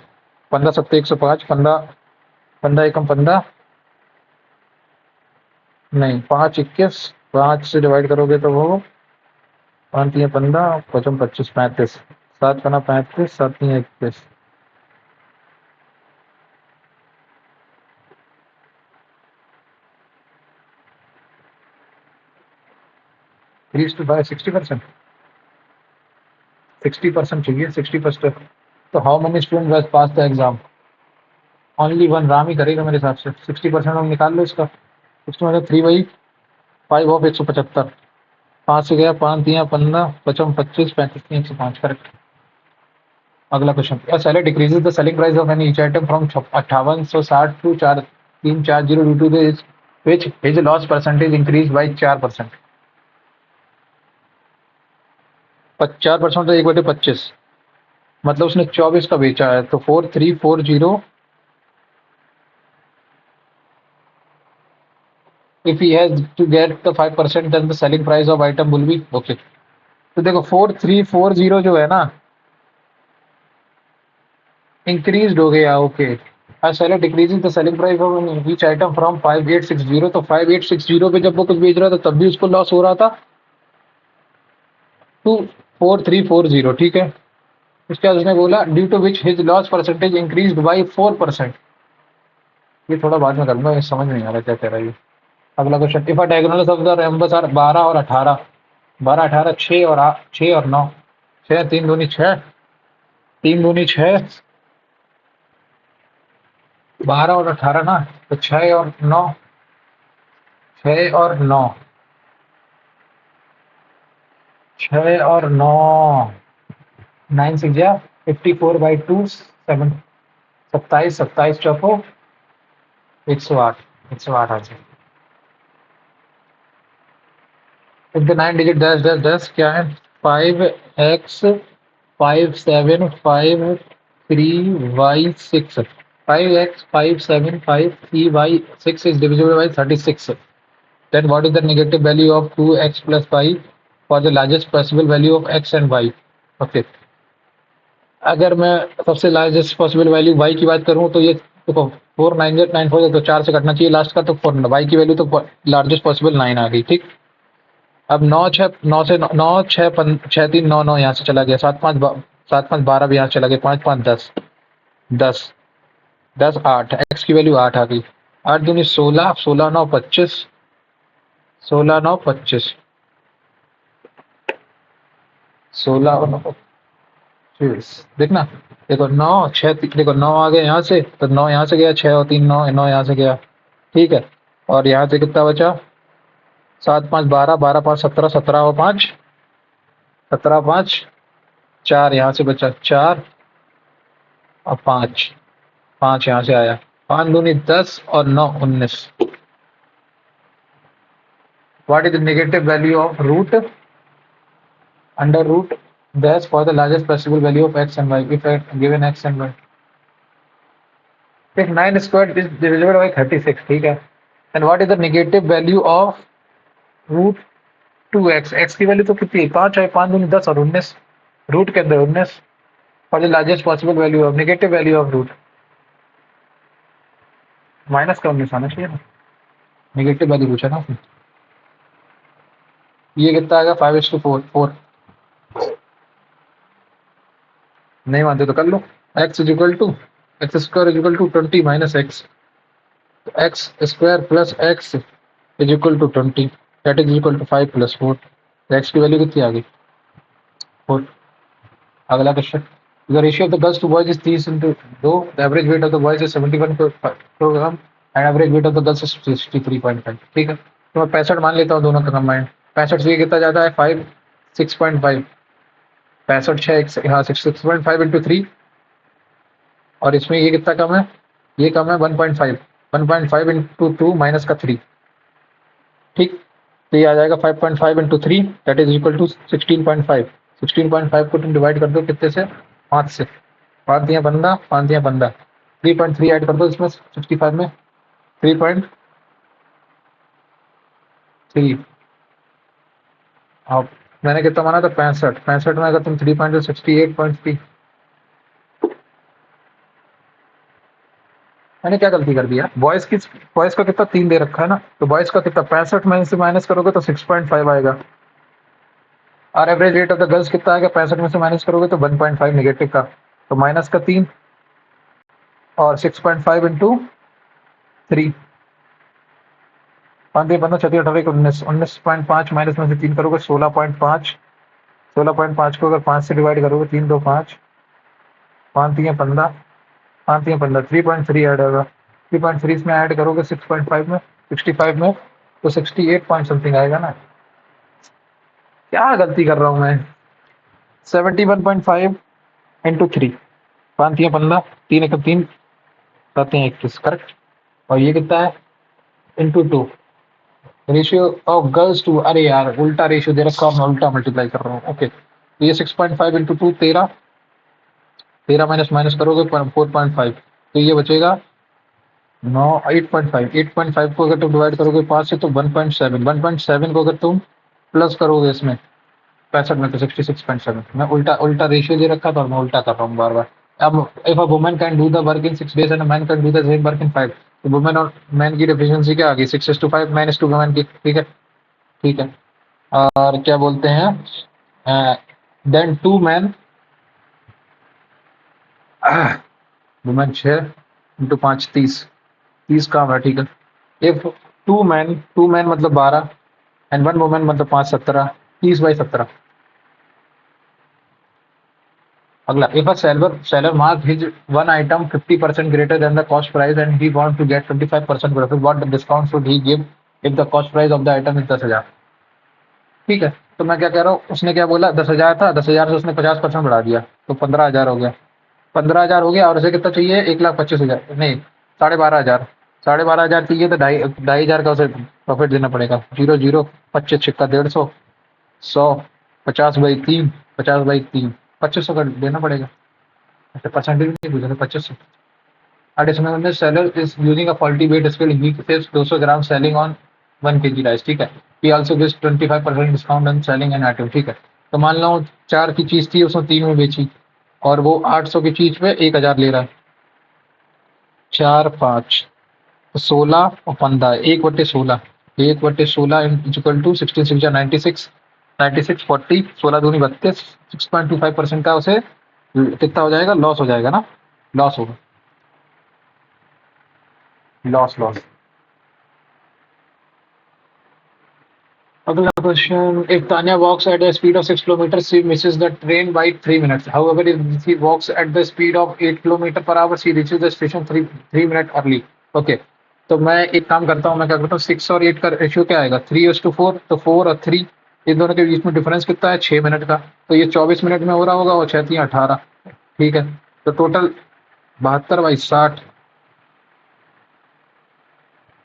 15 सत्ते 105, 15 15 एकम 15, नहीं 5 21, 5 से डिवाइड करोगे तो वो 5 3 15, 5 25 35, 7 पना 35, 7 3 21, 60%, 60% चाहिए, 60%, तो how many student was pass the exam, only one, Ram ही करेगा मेरे हिसाब से, 60% हम निकाल लो इसका, 60 मतलब 3/5 ऑफ 175, 5 से गया 5 3 15, 55 25, 35 3 105, करेक्ट। अगला question, a seller decreases the selling price of any each item from 5860 to 4340 due to this which his loss percentage increased by 4%। 4% तो 1/25, मतलब उसने 24 का बेचा है, तो 4340 if he has to get the 5% then the selling price of item will be okay। तो देखो 4340 जो है ना इंक्रीज हो गया, okay. as seller decreases the selling price of each item from 5860, तो 5860 पे जब वो कुछ बेच रहा था तब भी उसको लॉस हो रहा था, टू 4340, ठीक है। उसके बाद उसने बोला due to which his loss percentage increase by 4%। ये थोड़ा बाद में करूंगा, ये समझ नहीं आ रहा क्या कह रहा है ये। अगला question, if a diagonal of the numbers are 12 और 18, 12 18 6 और 6 और 9, 6 3 दूनी 6, 3 दूनी 6, 12 और 18 ना, तो 6 और 9, 6 और 9, 6 और 9, 9 6 जा 54/2, 7 27, 27 चौको 108, 108 आ जाए। If the 9 digit dash dash dash क्या है, 5x 5753y6, 5x 5753y6 is divisible by 36, then what is the negative value of 2x plus y for the largest possible value of x and y। Okay, अगर मैं सबसे largest possible value y की बात करूं तो ये देखो 4 9 9 4 तो 4 से कटना चाहिए लास्ट का, तो 4 y की वैल्यू तो लार्जेस्ट पॉसिबल 9 आ गई, ठीक। अब 9 6 9 से 9 6 6 3 9 9 यहाँ से चला गया, 7 5 7 5 12 भी यहाँ चला गया, 5 5 10 10 10 8, x की वैल्यू 8 आ गई, 8 दूनी 16, 16 9 25, 16 9 25, 16 और 9 देखना, देखो 9 6 देखो 9 आ गया यहाँ से, तो 9 यहाँ से गया, 6 और 3 9, 9 यहाँ से गया, ठीक है। और यहाँ से कितना बचा, 7 5 12, 12 5 17, 17 और 5 17 5 4 यहाँ से बचा 4 और 5 5 यहाँ से आया, 5 दूनी 10 और 9 19। What is the negative value of root under root dash for the largest possible value of x and y if given x and y। if 9 squared is divisible by 36, ठीक है, and what is the negative value of root 2x, x की value तो कितनी है 5 है, 5 दूनी 10 और 19, root के अंदर 19 for the largest possible value of negative value of root, minus का 19 आना चाहिए ना, नेगेटिव वैल्यू पूछा ना। ये कितना आएगा 5:4 4, नहीं मानते तो कर लो, x is equal to X square is equal to 20 minus X, X square plus X is equal to 20 that is equal to 5 plus 4, X की वैल्यू कितनी आ गई 4। अगला question, the ratio of the girls to boys is 30:2, the average weight of the boys is 71 kilogram and average weight of the girls is 63.5, ठीक है। तो मैं 65 मान लेता हूँ दोनों का कंबाइंड, 65 से ये कितना जाता है 5 6.5, 65 6 हाँ 6.5 इंटू 3, और इसमें ये कितना कम है, ये कम है 1.5, 1.5 इंटू 2 माइनस का 3, ठीक। तो ये आ जाएगा 5.5 into 3 that is equal to 16.5, 16.5 को तुम डिवाइड कर दो कितने से 5 से, 5 दिया 15, 5 दिया 15, 3.3 ऐड कर दो इसमें 65 में, 3.3, अब मैंने कितना माना था 65, 65 में अगर तुम 3 तो 68.3, मैंने क्या गलती कर दिया, बॉयज की बॉयज का कितना 3 दे रखा है ना, तो बॉयज का कितना 65 में से माइनस करोगे तो 6.5 आएगा, और average rate of the girls कितना आएगा 65 में से माइनस करोगे तो 1.5 नेगेटिव का, तो माइनस का 3 और 6.5 इंटू 3, 5 15 36 18 19, 19.5 माइनस में से 3 करोगे 16.5, 16.5 को अगर 5 से डिवाइड करोगे 3 2 5, 5 3 15, 5 3 15, 3.3 ऐड होगा, 3.3 इसमें ऐड करोगे 6.5 में 65 में तो 68 पॉइंट समथिंग आएगा ना। क्या गलती कर रहा हूँ मैं, 71.5 इंटू 3, 5×3 = 15, 3×1 = 3, 7×3 = 21, करेक्ट। और ये कितना है, into 2, ratio of girls to, अरे यार उल्टा रेशियो दे रखा, मैं उल्टा मल्टीप्लाई कर रहा हूँ। ओके, तो ये 6.5 × 2 13, 13 माइनस माइनस करोगे 4.5, तो ये बचेगा 9, 8.5, 8.5 को अगर तुम डिवाइड करोगे 5 से तो 1.7, 1.7 को अगर तुम प्लस करोगे इसमें 65 में तो 66.7। मैं उल्टा उल्टा रेशियो दे रखा था और मैं उल्टा कर रहा हूँ बार बार। अब if a woman can do the work in 6 days and a man can do the same work in 5, तो वुमेन और मैन की डिफिशियंसी क्या आ गई, 6:5, -2 वुमेन की, ठीक है। ठीक है, और क्या बोलते हैं, देन 2 मैन, वुमेन 6 इंटू 5 30, 30 काम है, ठीक है। इफ 2 मैन मतलब 12 एंड 1 वुमन मतलब 5 17, 30/17। अगला, if a seller mark his one item 50% greater than the cost price and he want to get 25% profit, what the discount should he give if the cost price of the item is 10,000? ठीक है, तो मैं क्या कह रहा हूँ, उसने क्या बोला, 10,000 था, 10,000 से उसने 50% बढ़ा दिया तो 15,000 हो गया, 15,000 हो गया, और उसे कितना चाहिए, 1,25,000, नहीं 12,500, 12,500 चाहिए तो 2,500 का उसे प्रॉफिट देना पड़ेगा। 0 0, 25 छिक्का 150, 100, 50/3, 50/3, 2500 का देना पड़ेगा। अच्छा, परसेंटेज नहीं पूछा था, 2500। Additionally, the seller is using a faulty weight scale. He saves 200 gram selling on 1 kg rice, ठीक है। He also gives 25% discount on selling an item, ठीक है। तो मान लो 4 की चीज थी, उसने 3 में बेची और वो 800 की चीज पे 1,000 ले रहा है। 4 5 तो 16 और 15, 1/16, 1/16 इक्वल टू 16 6 96, 96 40, 16 दूनी 32, 6.25% का उसे कितना हो जाएगा, लॉस हो जाएगा ना, लॉस होगा, लॉस लॉस। अगला question, if Tanya walks at a speed of 6 kilometers, she misses the train by 3 minutes. However, if she walks at the speed of 8 kilometer per hour, she reaches the station 3 minutes early. Okay, तो मैं एक काम करता हूँ, मैं क्या करता हूँ, 6 और 8 का रेशियो क्या आएगा, 3:4, तो 4 और 3, इन दोनों के बीच में डिफरेंस कितना है, 6 मिनट का, तो ये 24 मिनट में हो रहा होगा और 6×3 = 18, ठीक है। तो total 72/60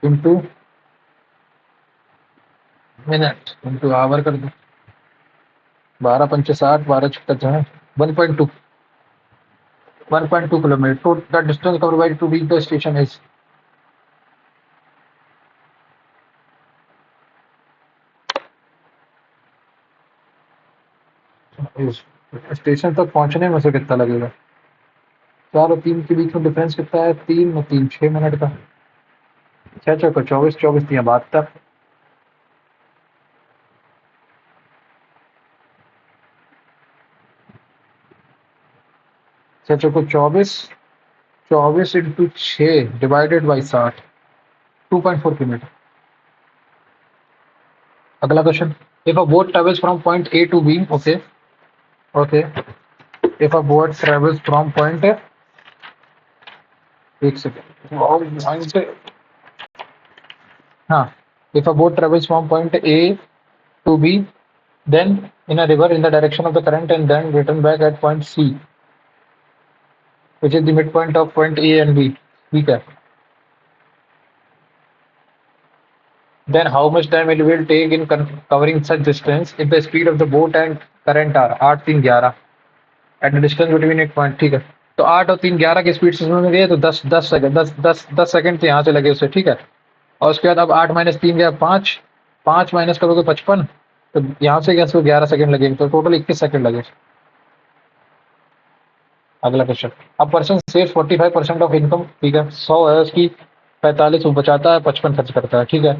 into minute into hour कर दो, 12×5 = 60, 12×6 = 1.2, 1.2 kilometer. So the distance covered by to reach the station is station तक पहुंचने में से कितना लगेगा, 4 और 3 के बीच में डिफरेंस कितना है, 3 और 3 6 मिनट का, 6 चौको 24, 24×3 = 72, 6 चौको 24, 24 इंटू 6 डिवाइडेड बाई 60, 2.4 किलोमीटर। अगला question, if a boat travels from point A to B, okay okay, if a boat travels from point, एक सेकेंड, हाँ, if a boat travels from point A to B, then in a river in the direction of the current and then return back at point C, which is the midpoint of point A and B, ठीक है। Then how much time it will take in covering such distance if the speed of the boat and current are 8 3 11 at the distance between एक point, ठीक है। तो 8 और 3 11 की speed से उसमें गए तो 10 सेकंड, 10 सेकंड तो यहाँ से लगे उसे, ठीक है। और उसके बाद अब 8 - 3 गया 5, 5 माइनस करोगे 55, तो यहाँ से क्या 11 सेकंड लगेंगे, तो टोटल 21 सेकंड लगे। अगला क्वेश्चन, अब पर्सन सेव 45% ऑफ इनकम, ठीक है, 100 है उसकी, 45 वो बचाता है, 55 खर्च करता है, ठीक है।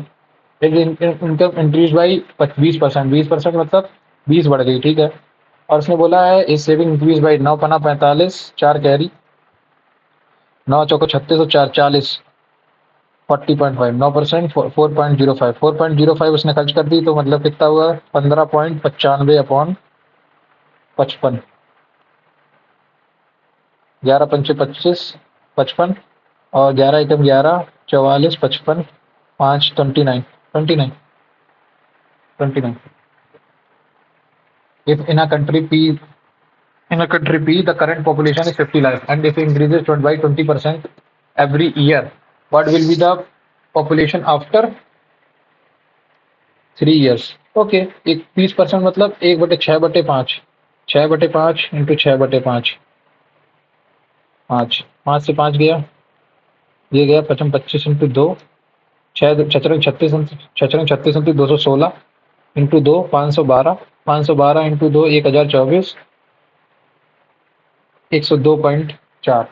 इनकम इंक्रीज बाई 20%, 20% मतलब 20 बढ़ गई, ठीक है। और उसने बोला है इस सेविंग इंक्रीज बाई 9 × 45, 4 कैरी, 9 चौको 36 और 4 40, 40.5, 9%, 4.05, 4.05 उसने खर्च कर दी, तो मतलब कितना हुआ, 15.95/55, 11×5 = 25, 55, और 11×1 = 44, 55, 5 29, 29, 29। If in a country P In a country P, the current population is 50 lakhs, and if it increases by 20% every year, what will be the population after 3 years? Okay, एक 20% मतलब 1/6/5, 6/5 इंटू 6/5, 5 से 5 गया, ये गया 25 इंटू 2, 6 छचरंग 36 into 216 into 2 512, 512 into 2 1024, 102.4।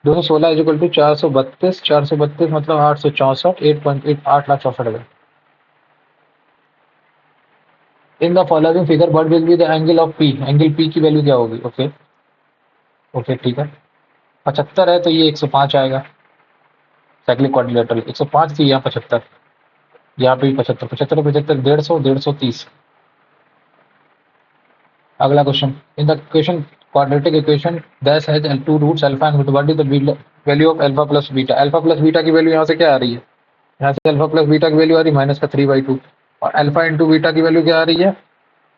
216 is equal to 432, 432 मतलब 864, 8.8, 8,64,000। In the following figure what will be the angle of P, angle P की value क्या होगी? ओके ओके ठीक है, 75 है तो ये 105 आएगा, साइक्लिक क्वाड्रिलेटरल 105 थी, यहाँ 75, यहाँ पे भी 75, 75 75, 150, 150, 30। अगला question, in the question quadratic equation dash has two roots alpha and beta, what is the value of alpha plus beta? Alpha plus beta की वैल्यू यहाँ से क्या आ रही है? यहाँ से अल्फा प्लस बीटा की वैल्यू आ रही है -3/2, और अल्फा इंटू बीटा की वैल्यू क्या आ रही है?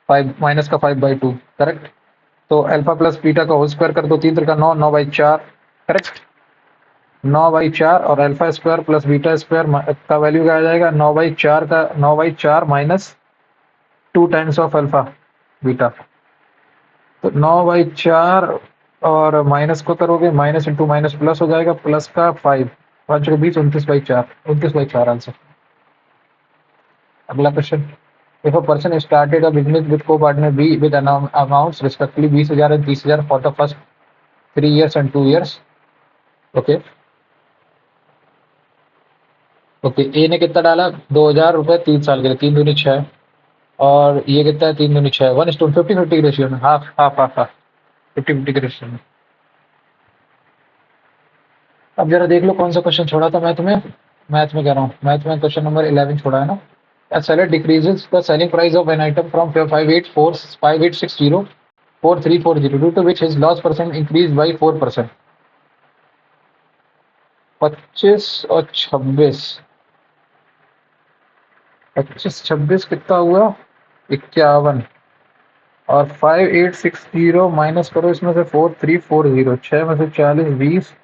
5 -5/2, करेक्ट। तो अल्फा प्लस बीटा का होल स्क्वायर कर दो, 3 का 9, 9/4, करेक्ट, 9/4, और alpha square plus beta square का वैल्यू क्या आ जाएगा? 9/4 का 9/4 minus 2 times of alpha beta, तो 9/4 और माइनस को करोगे, माइनस इंटू माइनस प्लस हो जाएगा, प्लस का 5, 5 20, 29/4, 29/4 आंसर। अगला question, if a person started a business with co partner B with amounts respectively 20,000 and 30,000 for the first 3 years and 2 years। Okay okay, A ने कितना डाला? 2,000 रुपये 3 साल के लिए, 3 दूनी 6, और ये कितना है? 3 दूनी 6, 1:50 के रेशियो में, हाफ हाफ हाफ हाफ, 50-50 के रेशियो में। अब जरा देख लो कौन सा क्वेश्चन छोड़ा था मैथ में, मैथ में कह रहा हूँ, मैथ में क्वेश्चन नंबर 11 छोड़ा है ना। A seller decreases the selling price of an item from 5860 4340, due to which his loss percent increased by 4%। 25 और 26, 25-26 कितना हुआ? 51, और 5860 माइनस करो इसमें से 4340, 6 में से 40, 20,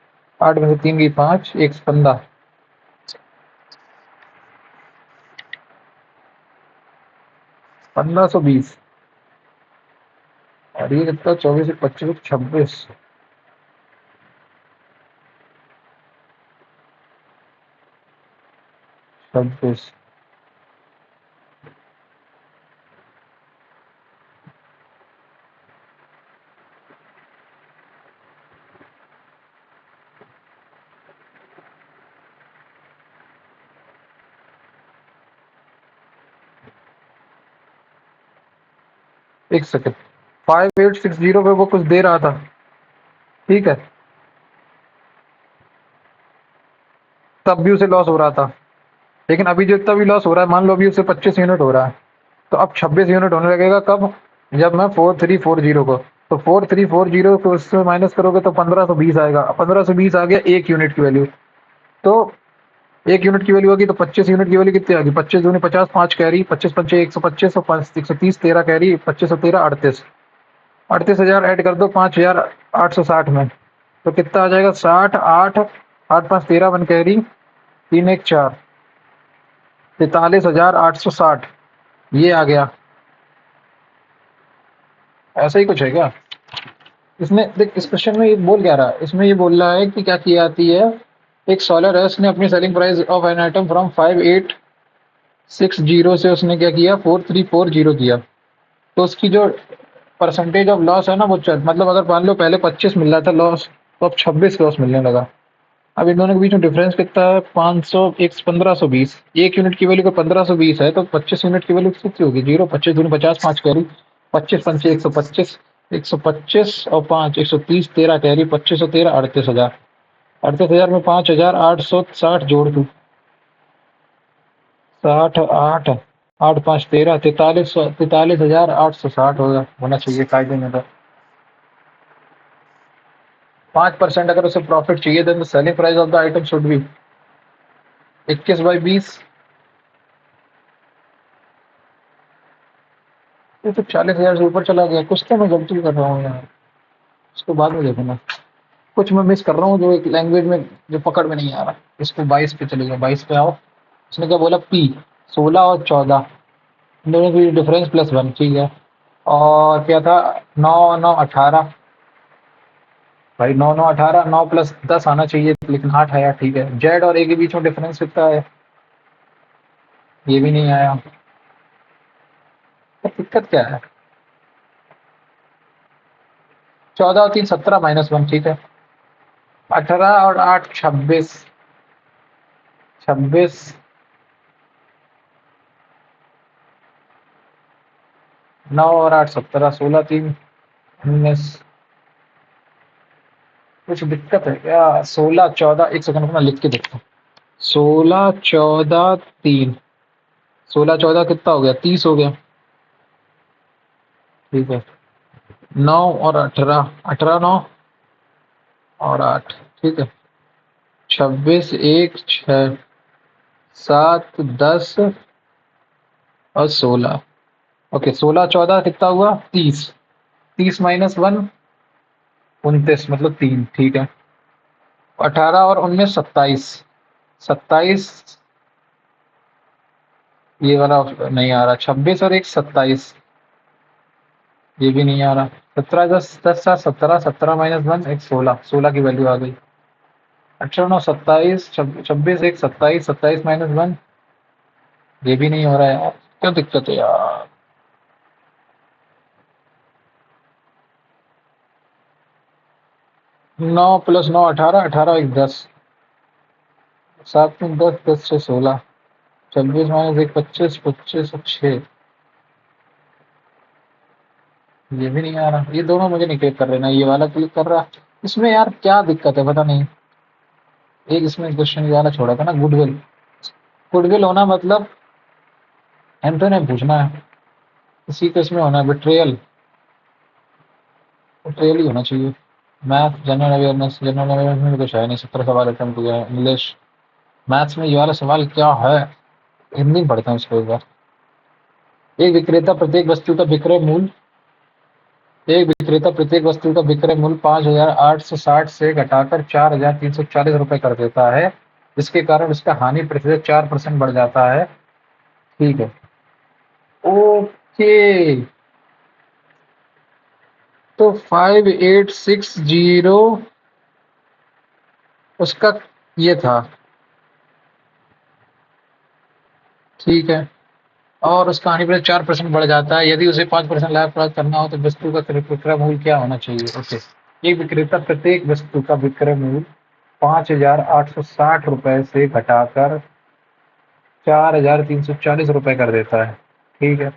8 में से 3 की 5, 115, 1520, और ये कितना? 24, 25, 26, 26, एक सेकेंड, 5860 पे वो कुछ दे रहा था, ठीक है, तब भी उसे लॉस हो रहा था, लेकिन अभी जो इतना भी लॉस हो रहा है, मान लो अभी उसे 25 यूनिट हो रहा है, तो अब 26 यूनिट होने लगेगा कब? जब मैं 4340 को, तो 4340 को उससे माइनस करोगे तो 1520 आएगा, 1520 आ गया 1 यूनिट की वैल्यू, तो 1 यूनिट की वैल्यू होगी, तो 25 यूनिट की वैल्यू कितनी आ गई? 25 दूनी 50, 5 कैरी, 25 पंचे 125, और 5 130, 13 कैरी, 25 और 13 38, 38,000 ऐड कर दो 5,860 में, तो कितना आ जाएगा? 60, 8, 8 5 13, 1 कैरी, 3 1 4, 43,860, ये आ गया। ऐसा ही कुछ है क्या इसमें? देख, इस क्वेश्चन में ये बोल क्या रहा है, इसमें ये बोल रहा है कि क्या की आती है, एक सॉलर है, उसने अपनी selling price of an item from 5860 से उसने क्या किया? 4340 किया, तो उसकी जो परसेंटेज ऑफ लॉस है ना, वो मतलब अगर मान लो पहले 25 मिल रहा था लॉस, तो अब 26 लॉस मिलने लगा। अब इन दोनों के बीच में डिफरेंस कितना है? 500, 1520, 1 यूनिट की वैल्यू को 1520 है, तो 25 यूनिट की वैल्यू कितनी होगी? 0, 25 दूनी 50, 5 कैरी, 25 पंचे 125, 125 और 5 130, 13 कैरी, 25 और 13 38,000, 38,000 में 5,860 जोड़ दू, 60, 8, 8 5 13, 43,860 होना चाहिए कायदे में। तो 5% अगर उसे प्रॉफिट चाहिए, then the selling price of the item should be 21/20। ये तो 40,000 से ऊपर चला गया। कुछ तो मैं गलती कर रहा हूँ यार, इसको बाद में देखूंगा। कुछ मैं मिस कर रहा हूँ जो एक लैंग्वेज में जो पकड़ में नहीं आ रहा। इसको 22 पे चलेगा, 22 पे आओ। उसने क्या बोला, पी 16 और 14 दोनों की डिफरेंस +1, ठीक है। और क्या था, 9 9 18। भाई 9 9 18, 9 + 10 आना चाहिए, लेकिन 8 आया, ठीक है। जेड और ए के बीच में डिफरेंस कितना है, ये भी नहीं आया। तो दिक्कत क्या है। 14 और 3 17 -1, ठीक है। 18 और 8 26, 26। 9 और 8 17, 16 3 19। कुछ दिक्कत है क्या। 16 14, एक सेकंड में लिख के देखता हूँ। 16 14 3, 16 14 कितना हो गया, 30 हो गया, ठीक है। 9 और 18, 18 9 और 8, ठीक है। 26 1 6 7 10 और 16। ओके, 16 14 कितना हुआ, 30। 30 -1 29, मतलब 3, ठीक है। 18 और 19 27, 27। ये वाला नहीं आ रहा। 26 और 1 27, ये भी नहीं आ रहा। 17 10 10 7 17, 17 -1 एक 16, 16 की वैल्यू आ गई। 18 9 27, 26 1 27, 27 -1, ये भी नहीं हो रहा है यार, क्या दिक्कत है यार। 9 + 9 18, 18 1 10, 7 3 10, 10 6 16, 26 -1 25, 25 और 6, ये भी नहीं आ रहा। ये दोनों मुझे नहीं क्लिक कर रहे ना, ये वाला क्लिक कर रहा। इसमें यार क्या दिक्कत है पता नहीं। एक इसमें क्वेश्चन ये वाला छोड़ा था ना, गुडविल। गुडविल होना मतलब एंथोनी पूछना है, इसी को इसमें होना है बिट्रेयल। बिट्रेयल ही होना चाहिए। Math, general awareness, general awareness में कुछ है नहीं, 17 सवाल अटेम्प्ट किया है। इंग्लिश, मैथ्स में ये वाला सवाल क्या है, हिंदी में पढ़ते हैं इसको एक बार। एक विक्रेता प्रत्येक वस्तु का विक्रय मूल्य एक विक्रेता प्रत्येक वस्तु का विक्रय मूल्य 5,860 से घटाकर 4,340 रुपये कर देता है, जिसके कारण उसका हानि प्रतिशत 4% बढ़ जाता है, ठीक है। ओके, तो 5860 उसका ये था, ठीक है। और उसका हानि प्रतिशत 4% बढ़ जाता है यदि उसे 5% लाभ प्राप्त करना हो, तो वस्तु का विक्रय मूल्य क्या होना चाहिए। ओके, एक विक्रेता प्रत्येक वस्तु का विक्रय मूल्य 5,860 रुपए से घटाकर 4,340 रुपए कर देता है, ठीक है।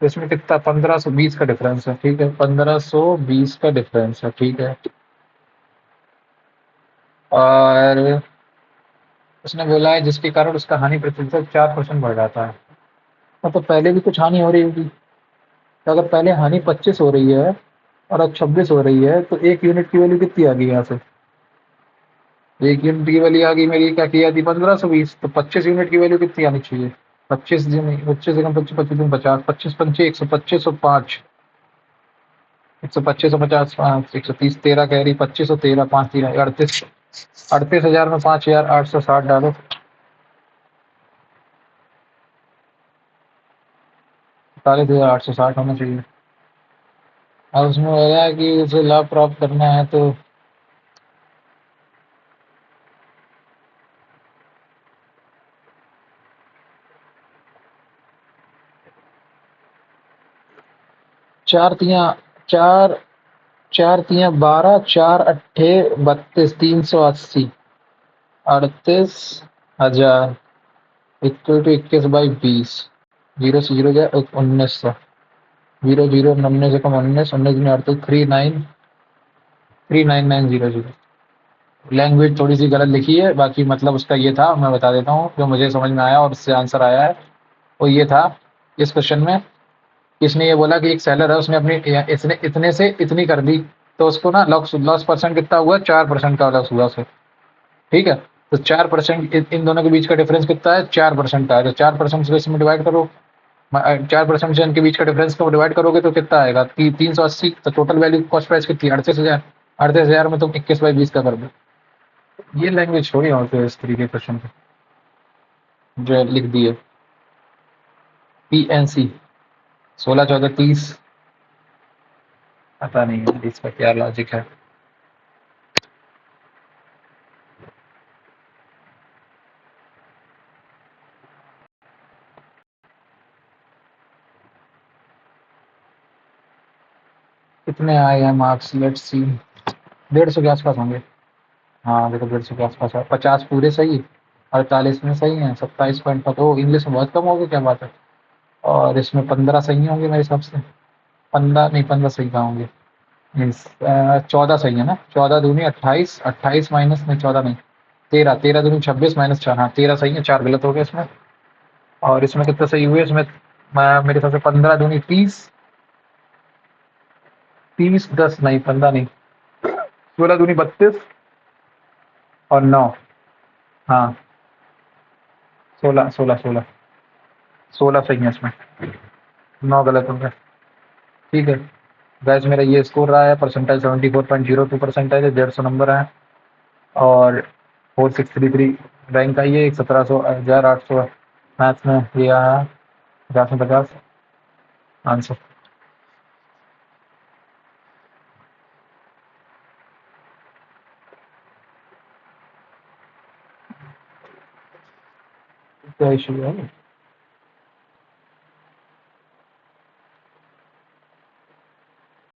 तो इसमें कितना, 1520 का डिफरेंस है, ठीक है। 1520 का डिफरेंस है, ठीक है। और उसने बोला है जिसके कारण उसका हानि प्रतिशत 4% बढ़ जाता है। मतलब पहले भी कुछ हानि हो रही होगी। तो अगर पहले हानि 25 हो रही है और अब 26 हो रही है, तो 1 यूनिट की वैल्यू कितनी आ गई यहाँ से। 1 यूनिट की वैल्यू आ गई मेरी, क्या किया थी, 1520। तो 25 यूनिट की वैल्यू कितनी आनी चाहिए। 25 दिन 25 एकम 25 25 दिन 50, 25 पंचे 125 और 5, 125 और 50 5, 130, 13 कह रही, 25 और 13 5 3 38, 38,000 में 5,860 डालो। 45,860 होना चाहिए। अब उसमें हो रहा है कि उसे लाभ प्राप्त करना है, तो 4 4 तिया 12, 4 अट्ठे 32, 380, 38,000 इक्वल टू 21/20। 0 से 0 गया, 1900, 0 0 99 से कम 19, 19 में 38, 399,000। लैंग्वेज थोड़ी सी गलत लिखी है, बाकी मतलब उसका ये था, मैं बता देता हूँ जो मुझे समझ में आया और उससे आंसर आया है। वो ये था इस क्वेश्चन में, इसने ये बोला कि एक सेलर है, उसने अपनी इसने इतने से इतनी कर दी, तो उसको ना लॉस लॉस परसेंट कितना हुआ, 4% का लॉस हुआ उसे, ठीक है। तो 4% इन दोनों के बीच का डिफरेंस कितना है? 4% है। तो 4% से इसमें डिवाइड करो, 4% से इनके बीच का डिफरेंस को डिवाइड करोगे तो कितना आएगा? 380। तो टोटल वैल्यू कॉस्ट प्राइस कितनी है? 38,000। 38,000 में तुम 21/20 का कर दो। ये लैंग्वेज छोड़ी और फिर इस तरीके क्वेश्चन को जो लिख दिए। PNC 16, 14, 30। पता नहीं है इसका क्या लॉजिक है। कितने आए हैं मार्क्स? Let's see. 150 के आसपास होंगे। हाँ देखो, 150 के आसपास है। 50 पूरे सही, 48 में सही है, 27 पॉइंट का। तो इंग्लिश में बहुत कम हो गया, क्या बात है। और इसमें 15 सही होंगे मेरे हिसाब से। 15 नहीं, 15 सही कहाँ होंगे। मीन्स 14 सही है ना। 14 दूनी 28, 28 माइनस नहीं, 14 नहीं, 13, 13 दूनी 26 माइनस 4, हाँ 13 सही है, 4 गलत हो गया इसमें। और इसमें कितना सही हुए इसमें? मेरे हिसाब से 15 दूनी 30, 30 10 नहीं, 15 नहीं, 16 दूनी 32 और 9। हाँ 16, 16, 16, 16 सही है इसमें, 9 गलत हो गया। ठीक है गैस, मेरा ये स्कोर रहा है। परसेंटाइल 74.02 परसेंटाइल है, 150 नंबर है। और 4633 रैंक आई है। 17,800 मैथ्स में ये आया, 50 में 50 आंसर। क्या इशू है?